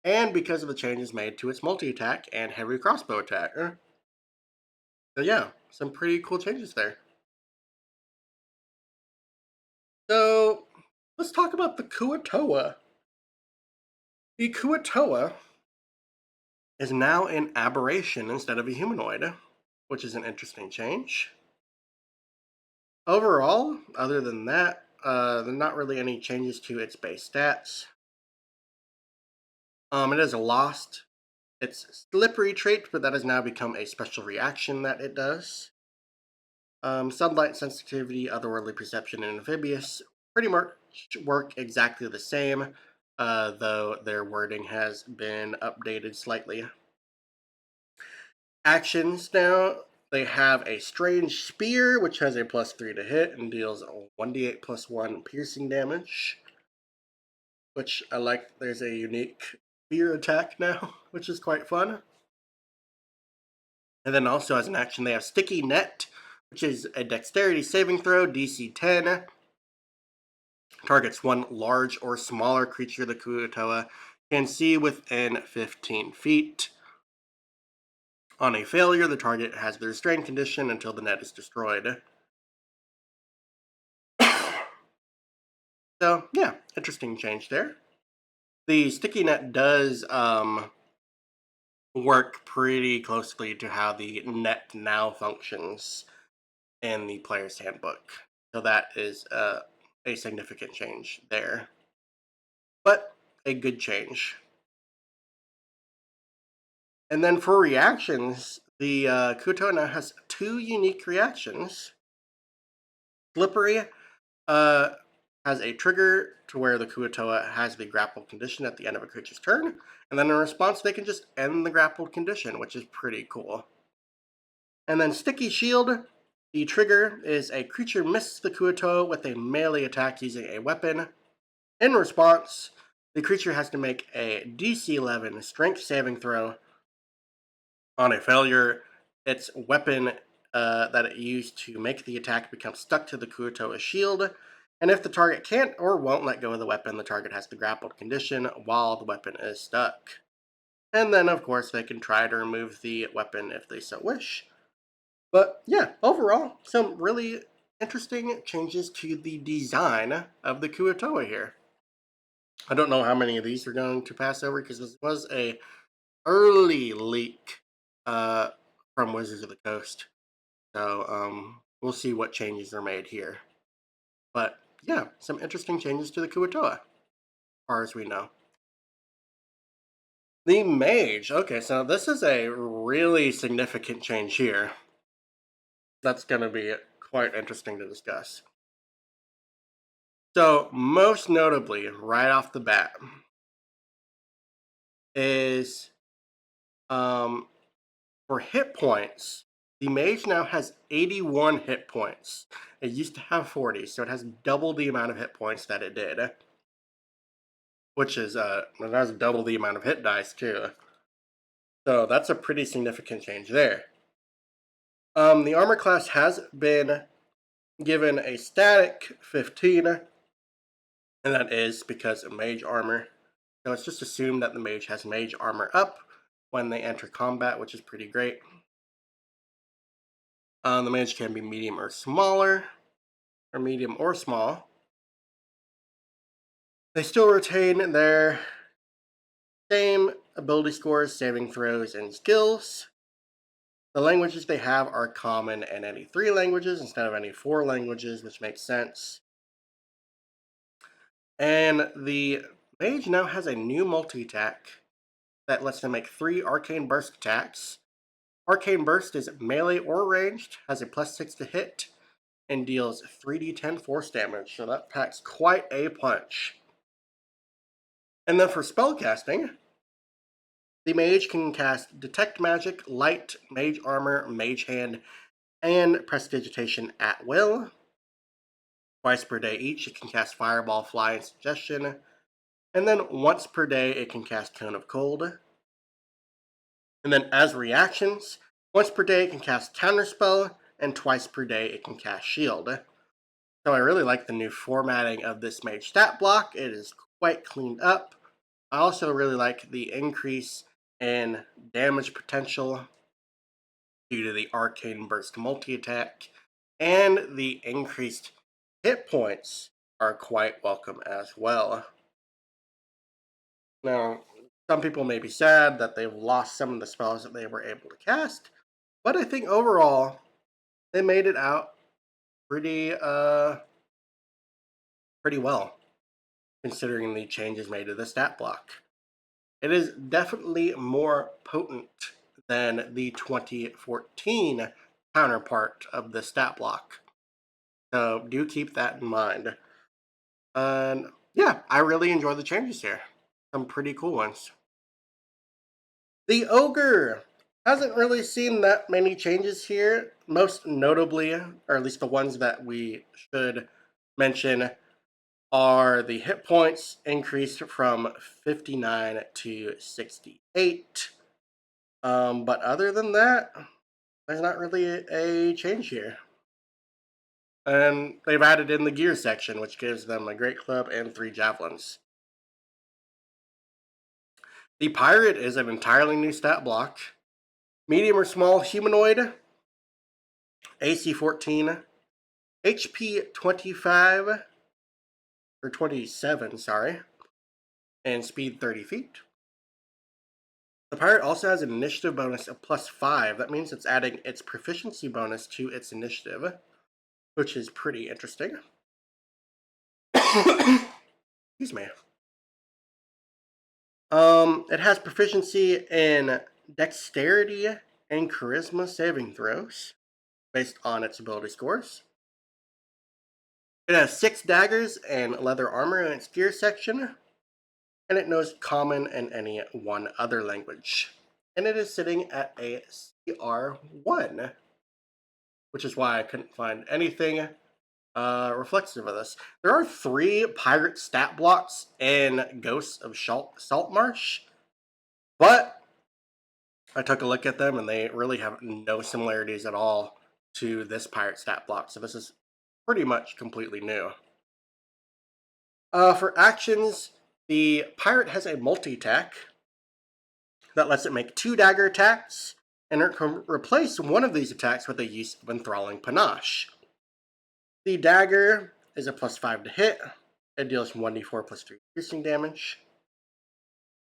and because of the changes made to its multi-attack and heavy crossbow attack. So yeah, some pretty cool changes there. So let's talk about the Kuo-toa. The Kuo-toa is now an aberration instead of a humanoid, which is an interesting change. Overall, other than that, there are not really any changes to its base stats. It has lost its slippery trait, but that has now become a special reaction that it does. Sunlight sensitivity, otherworldly perception, and amphibious pretty much work exactly the same, though their wording has been updated slightly. Actions now, they have a strange spear, which has a plus 3 to hit and deals 1d8 plus 1 piercing damage. Which I like, there's a unique spear attack now, which is quite fun. And then also as an action, they have Sticky Net, which is a dexterity saving throw, DC 10. Targets one large or smaller creature, the Kuo-toa Can see within 15 feet. On a failure, the target has the restrained condition until the net is destroyed. So, yeah, interesting change there. The sticky net does work pretty closely to how the net now functions in the player's handbook. So that is a significant change there. But a good change. And then for reactions, the Kuo-toa now has 2 unique reactions. Slippery has a trigger to where the Kuo-toa has the grappled condition at the end of a creature's turn, and then in response they can just end the grappled condition, which is pretty cool. And then Sticky Shield, the trigger is a creature misses the Kuo-toa with a melee attack using a weapon. In response, the creature has to make a DC 11 strength saving throw. On a failure, its weapon that it used to make the attack becomes stuck to the Kuo-toa's shield, and if the target can't or won't let go of the weapon, the target has the grappled condition while the weapon is stuck. And then, of course, they can try to remove the weapon if they so wish. But yeah, overall, some really interesting changes to the design of the Kuo-toa here. I don't know how many of these are going to pass over because this was a early leak uh, from Wizards of the Coast. So we'll see what changes are made here. But yeah, some interesting changes to the Kuo-toa, as far as we know. The Mage. Okay, so this is a really significant change here. That's going to be quite interesting to discuss. So, most notably, right off the bat, is for hit points, the Mage now has 81 hit points. It used to have 40, so it has double the amount of hit points that it did. Which is, it has double the amount of hit dice, too. So that's a pretty significant change there. The armor class has been given a static 15, and that is because of mage armor. So it's just assumed that the mage has mage armor up when they enter combat, which is pretty great. The mage can be medium or smaller, or medium or small. They still retain their same ability scores, saving throws, and skills. The languages they have are common in any 3 languages instead of any 4 languages, which makes sense. And the mage now has a new multi-attack that lets them make 3 arcane burst attacks. Arcane burst is melee or ranged, has a +6 to hit, and deals 3d10 force damage, so that packs quite a punch. And then for spellcasting, the mage can cast Detect Magic, Light, Mage Armor, Mage Hand, and Prestidigitation at will. Twice per day each, it can cast Fireball, Fly, and Suggestion. And then once per day, it can cast Cone of Cold. And then as reactions, once per day, it can cast Counterspell, and twice per day, it can cast Shield. So I really like the new formatting of this mage stat block. It is quite cleaned up. I also really like the increase in damage potential due to the Arcane Burst multi-attack, and the increased hit points are quite welcome as well. Now, some people may be sad that they've lost some of the spells that they were able to cast, but I think overall they made it out pretty pretty well, considering the changes made to the stat block. It is definitely more potent than the 2014 counterpart of the stat block. So do keep that in mind. And yeah, I really enjoy the changes here. Some pretty cool ones. The Ogre hasn't really seen that many changes here. Most notably, or at least the ones that we should mention, are the hit points increased from 59 to 68. But other than that, there's not really a change here. And they've added in the gear section, which gives them a great club and 3 javelins. The pirate is an entirely new stat block. Medium or small humanoid, AC 14, HP 25, or 27, sorry, and speed 30 feet. The pirate also has an initiative bonus of +5. That means it's adding its proficiency bonus to its initiative, which is pretty interesting. Excuse me. It has proficiency in dexterity and charisma saving throws based on its ability scores. It has 6 daggers and leather armor in its gear section, and it knows common and any one other language. And it is sitting at a CR1, which is why I couldn't find anything reflexive of this. There are 3 pirate stat blocks in Ghosts of Saltmarsh, but I took a look at them and they really have no similarities at all to this pirate stat block, so this is pretty much completely new. For actions, the pirate has a multi-attack that lets it make 2 dagger attacks, and it can replace one of these attacks with the use of Enthralling Panache. The dagger is a +5 to hit. It deals 1d4 +3 piercing damage.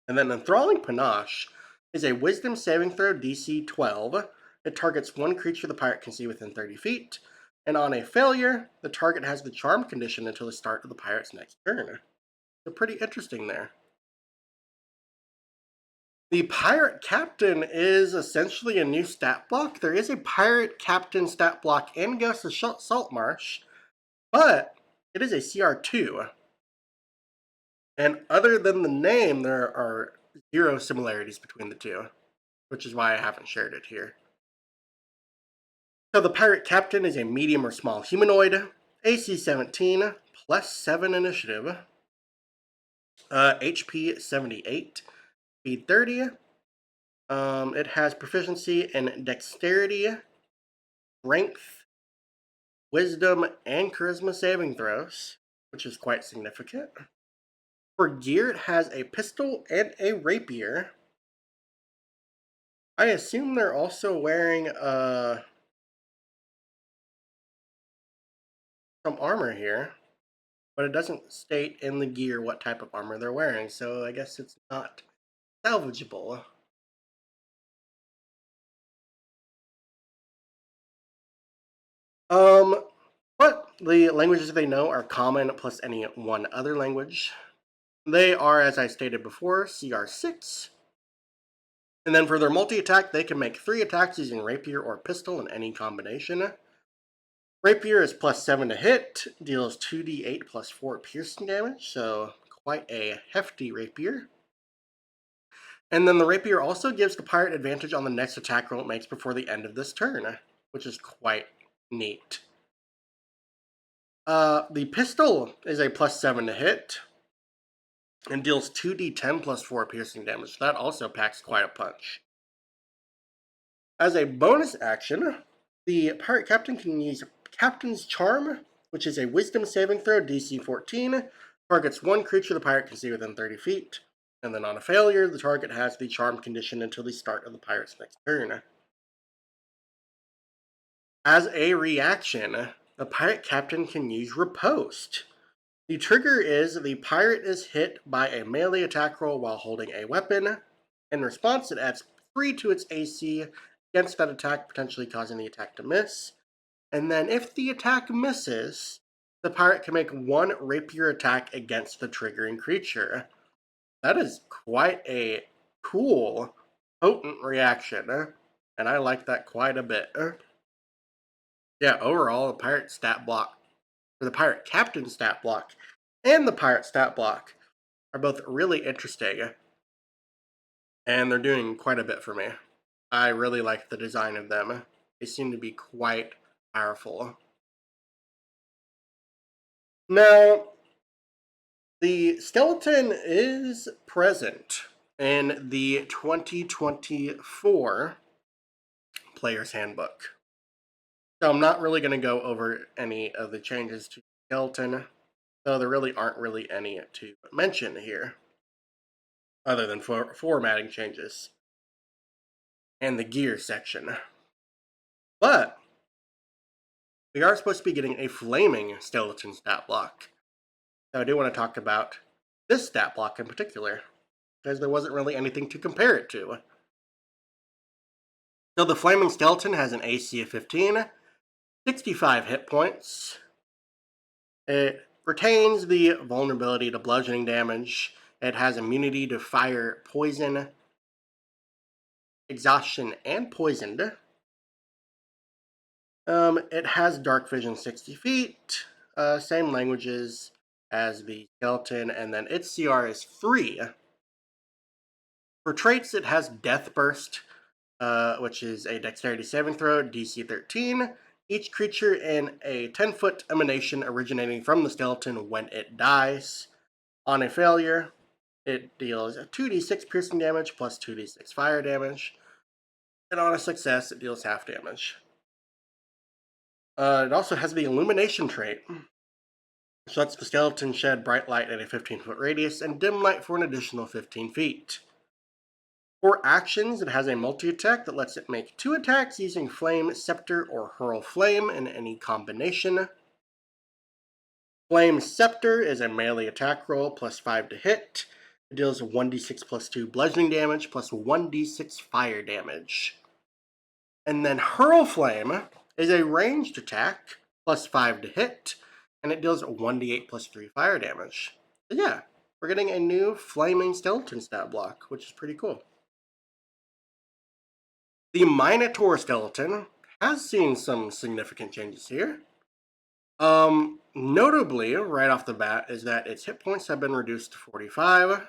And then Enthralling Panache is a Wisdom saving throw DC 12. It targets one creature the pirate can see within 30 feet. And on a failure, the target has the charm condition until the start of the pirate's next turn. So pretty interesting there. The Pirate Captain is essentially a new stat block. There is a Pirate Captain stat block in Ghost of Saltmarsh, but it is a CR2. And other than the name, there are 0 similarities between the two, which is why I haven't shared it here. So the Pirate Captain is a medium or small humanoid, AC 17, +7 initiative, HP 78, speed 30. It has proficiency in dexterity, strength, wisdom, and charisma saving throws, which is quite significant. For gear, it has a pistol and a rapier. I assume they're also wearing some armor here, but it doesn't state in the gear what type of armor they're wearing, so I guess it's not salvageable. But the languages they know are common plus any one other language. They are, as I stated before, CR6. And then for their multi-attack, they can make 3 attacks using rapier or pistol in any combination. Rapier is +7 to hit, deals 2d8 +4 piercing damage, so quite a hefty rapier. And then the rapier also gives the pirate advantage on the next attack roll it makes before the end of this turn, which is quite neat. The pistol is a +7 to hit and deals 2d10 +4 piercing damage. That also packs quite a punch. As a bonus action, the pirate captain can use Captain's Charm, which is a wisdom saving throw, DC 14. Targets one creature the pirate can see within 30 feet. And then on a failure, the target has the charm condition until the start of the pirate's next turn. As a reaction, the pirate captain can use Riposte. The trigger is the pirate is hit by a melee attack roll while holding a weapon. In response, it adds 3 to its AC against that attack, potentially causing the attack to miss. And then if the attack misses, the pirate can make 1 rapier attack against the triggering creature. That is quite a cool, potent reaction, and I like that quite a bit. Yeah, overall, the pirate stat block, or the pirate captain stat block, and the pirate stat block are both really interesting, and they're doing quite a bit for me. I really like the design of them. They seem to be quite powerful. Now, the skeleton is present in the 2024 Player's Handbook. So I'm not really going to go over any of the changes to the skeleton, so there really aren't really any to mention here. other than for formatting changes and the gear section. But we are supposed to be getting a flaming skeleton stat block. Now I do want to talk about this stat block in particular, because there wasn't really anything to compare it to. So the flaming skeleton has an AC of 15, 65 hit points. It retains the vulnerability to bludgeoning damage. It has immunity to fire, poison, exhaustion, and poisoned. It has dark vision 60 feet, same languages as the skeleton, and then its CR is 3. For traits, it has Death Burst, which is a dexterity saving throw, DC 13. Each creature in a 10-foot emanation originating from the skeleton when it dies. On a failure, it deals 2d6 piercing damage plus 2d6 fire damage. And on a success, it deals half damage. It also has the Illumination trait, which lets the skeleton shed bright light at a 15-foot radius and dim light for an additional 15 feet. For actions, it has a multi-attack that lets it make 2 attacks using Flame, Scepter, or Hurl Flame in any combination. Flame Scepter is a melee attack roll plus 5 to hit. It deals 1d6 plus 2 bludgeoning damage plus 1d6 fire damage. And then Hurl Flame is a ranged attack plus 5 to hit, and it deals 1d8 plus 3 fire damage. So yeah, we're getting a new flaming skeleton stat block, which is pretty cool. The Minotaur skeleton has seen some significant changes here. Notably, right off the bat, is that its hit points have been reduced to 45.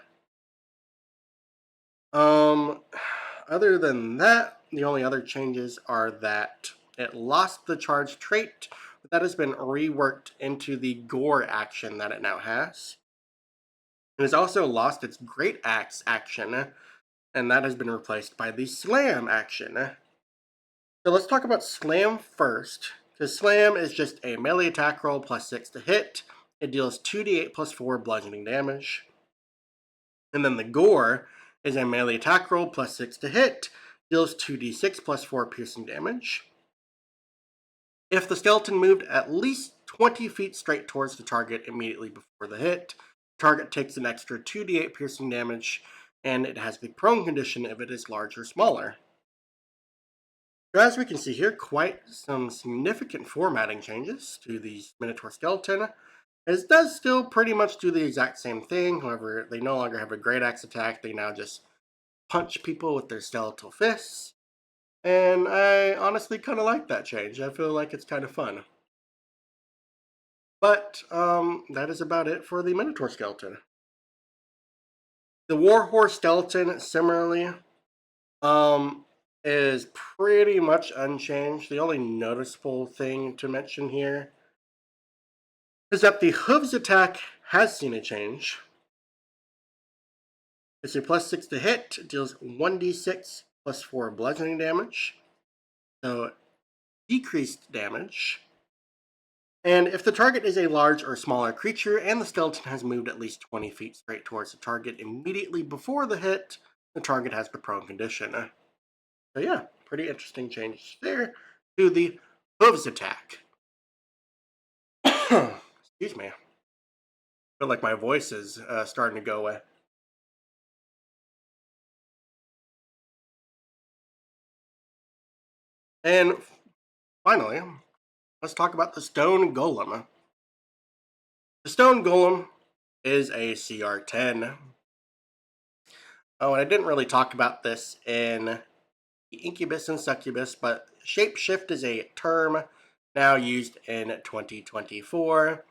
Other than that, the only other changes are that it lost the charge trait, but that has been reworked into the gore action that it now has. It has also lost its Great Axe action, and that has been replaced by the Slam action. So let's talk about Slam first, because Slam is just a melee attack roll plus 6 to hit. It deals 2d8 plus 4 bludgeoning damage. And then the Gore is a melee attack roll plus 6 to hit, deals 2d6 plus 4 piercing damage. If the skeleton moved at least 20 feet straight towards the target immediately before the hit, the target takes an extra 2d8 piercing damage, and it has the prone condition if it is large or smaller. So as we can see here, quite some significant formatting changes to the Minotaur skeleton. It does still pretty much do the exact same thing, however, they no longer have a Great Axe attack, they now just punch people with their skeletal fists. And I honestly kind of like that change. I feel like it's kind of fun. But that is about it for the Minotaur skeleton. The Warhorse skeleton, similarly, is pretty much unchanged. The only noticeable thing to mention here is that the Hooves attack has seen a change. It's a plus 6 to hit. It deals 1d6 plus 4 bludgeoning damage. So decreased damage. And if the target is a large or smaller creature and the skeleton has moved at least 20 feet straight towards the target immediately before the hit, the target has the prone condition. So yeah, pretty interesting change there to the Hooves attack. Excuse me. I feel like my voice is starting to go away. And finally, let's talk about the Stone Golem. The Stone Golem is a CR10. Oh, and I didn't really talk about this in the Incubus and Succubus, but Shapeshift is a term now used in 2024.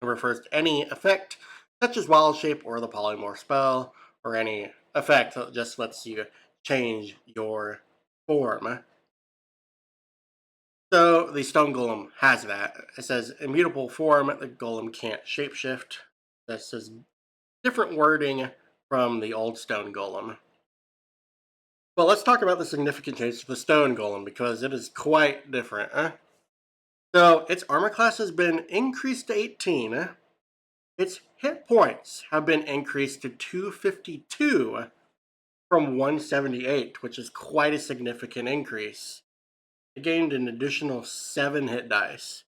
It refers to any effect, such as Wild Shape or the Polymorph spell, or any effect that just lets you change your form. So the Stone Golem has that. It says immutable form, the Golem can't shapeshift. This is different wording from the old Stone Golem. Well, let's talk about the significant change to the Stone Golem, because it is quite different. So its armor class has been increased to 18. its hit points have been increased to 252 from 178, which is quite a significant increase. It gained an additional 7 hit dice,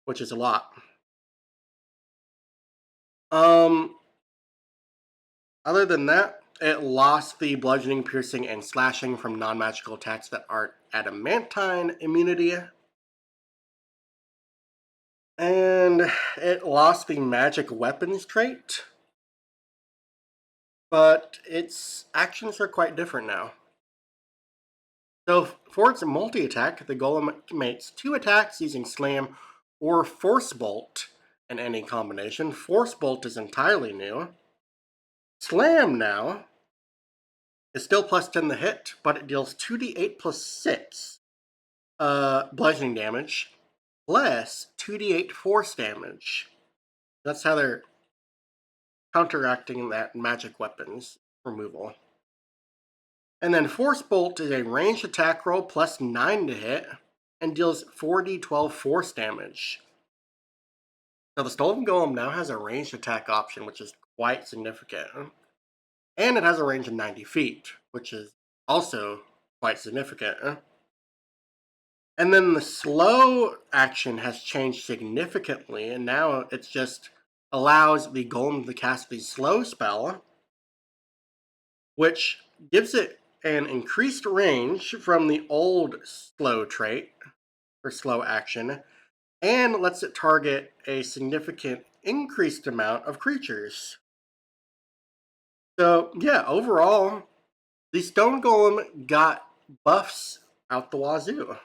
which is a lot. Other than that, it lost the bludgeoning, piercing, and slashing from non-magical attacks that aren't adamantine immunity. And it lost the magic weapons trait, but its actions are quite different now. So for its multi-attack, the Golem makes 2 attacks using Slam or Force Bolt in any combination. Force Bolt is entirely new. Slam now is still plus 10 to hit, but it deals 2d8 plus 6 bludgeoning damage, plus 2d8 force damage. That's how they're counteracting that magic weapons removal. And then Force Bolt is a ranged attack roll plus 9 to hit and deals 4d12 force damage. Now the Stolen Golem now has a ranged attack option, which is quite significant. And it has a range of 90 feet, which is also quite significant. And then the slow action has changed significantly, and now it just allows the Golem to cast the slow spell, which gives it an increased range from the old slow trait, or slow action, and lets it target a significant increased amount of creatures. So, yeah, overall, the Stone Golem got buffs out the wazoo,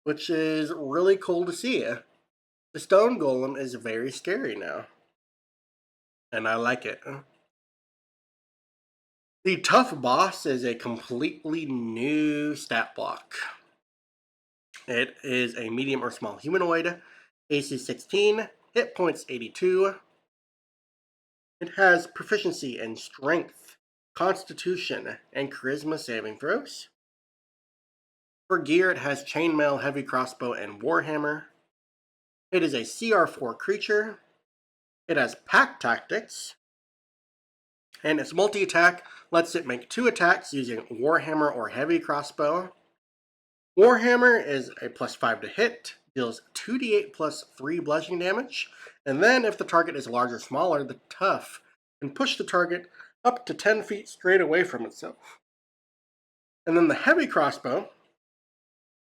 which is really cool to see. The Stone Golem is very scary now, and I like it. The Tough Boss is a completely new stat block. It is a medium or small humanoid, AC 16, hit points 82. It has proficiency in strength, constitution, and charisma saving throws. For gear, it has chainmail, heavy crossbow, and warhammer. It is a CR4 creature. It has pack tactics. And its multi-attack lets it make 2 attacks using warhammer or heavy crossbow. Warhammer is a plus 5 to hit, deals 2d8 plus 3 bludgeoning damage, and then if the target is large or smaller, the tough can push the target up to 10 feet straight away from itself. And then the heavy crossbow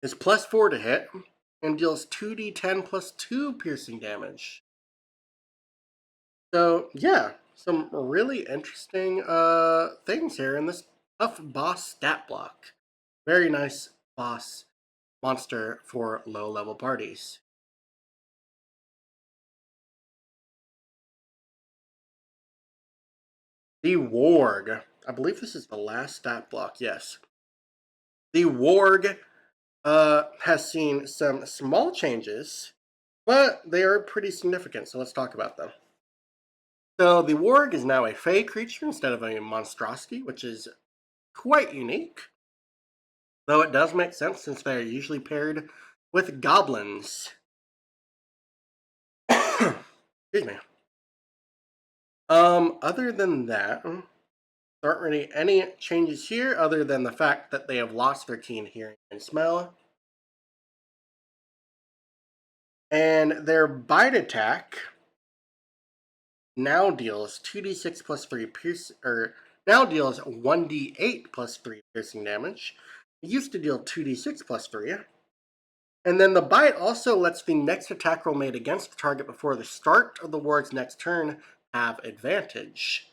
is plus 4 to hit and deals 2d10 plus 2 piercing damage. So yeah, some really interesting things here in this tough boss stat block. Very nice boss monster for low-level parties. The Worg. I believe this is the last stat block, yes. The Worg has seen some small changes, but they are pretty significant, so let's talk about them. So the Worg is now a fey creature instead of a monstrosity, which is quite unique. Though it does make sense since they are usually paired with goblins. Excuse me. Other than that, there aren't really any changes here other than the fact that they have lost their keen hearing and smell. And their bite attack now deals 2d6 plus 3 pierce, or now deals 1d8 plus 3 piercing damage. It used to deal 2d6 plus 3. And then the bite also lets the next attack roll made against the target before the start of the ward's next turn have advantage.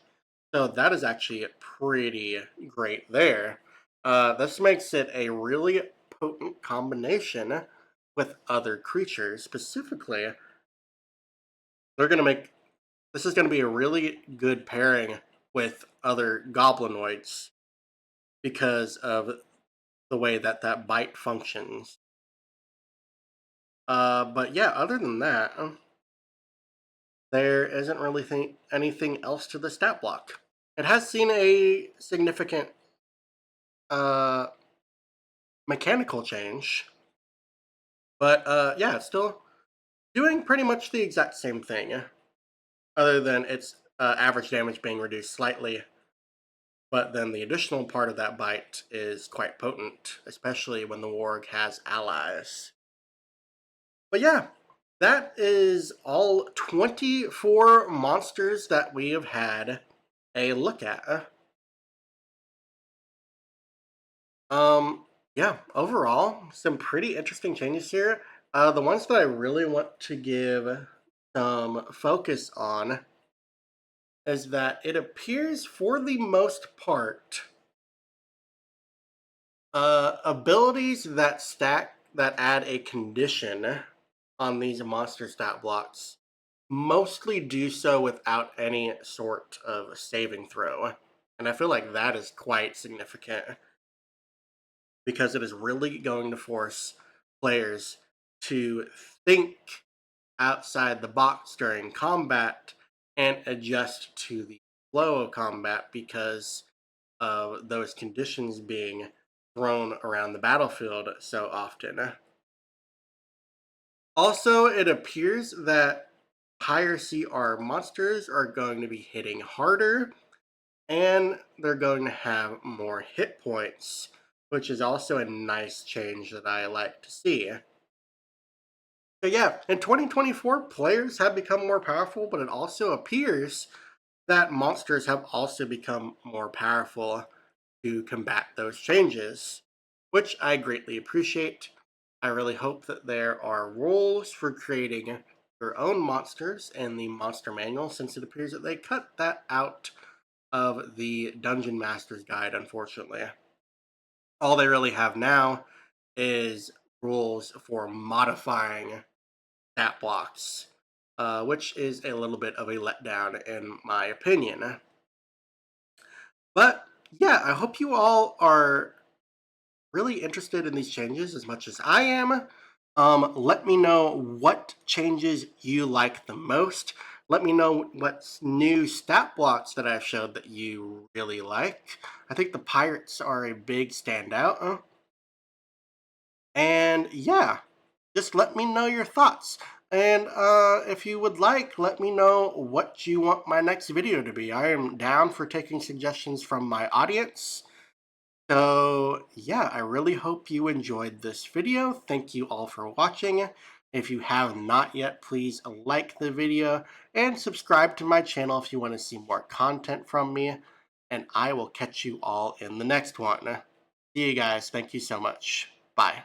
So that is actually pretty great there. This makes it a really potent combination with other creatures. Specifically, they're going to make this is going to be a really good pairing with other goblinoids because of the way that that bite functions. But yeah, other than that, there isn't really anything else to the stat block. It has seen a significant mechanical change, but yeah, it's still doing pretty much the exact same thing, other than its average damage being reduced slightly. But then the additional part of that bite is quite potent, especially when the Worg has allies. But yeah, that is all 24 monsters that we have had a look at. Um, yeah, overall, some pretty interesting changes here. The ones that I really want to give some focus on is that it appears, for the most part, abilities that add a condition on these monster stat blocks mostly do so without any sort of saving throw. And I feel like that is quite significant because it is really going to force players to think outside the box during combat and adjust to the flow of combat because of those conditions being thrown around the battlefield so often. Also, it appears that higher CR monsters are going to be hitting harder and they're going to have more hit points, which is also a nice change that I like to see. So yeah, in 2024, players have become more powerful, but it also appears that monsters have also become more powerful to combat those changes, which I greatly appreciate. I really hope that there are rules for creating your own monsters in the monster manual, since it appears that they cut that out of the Dungeon Master's Guide, unfortunately. All they really have now is rules for modifying stat blocks, which is a little bit of a letdown in my opinion. But yeah, I hope you all are really interested in these changes as much as I am. Let me know what changes you like the most. Let me know what new stat blocks that I've showed that you really like. I think the pirates are a big standout. And yeah, just let me know your thoughts. And if you would like, let me know what you want my next video to be. I am down for taking suggestions from my audience. So yeah, I really hope you enjoyed this video. Thank you all for watching. If you have not yet, please like the video and subscribe to my channel if you want to see more content from me. And I will catch you all in the next one. See you guys. Thank you so much. Bye.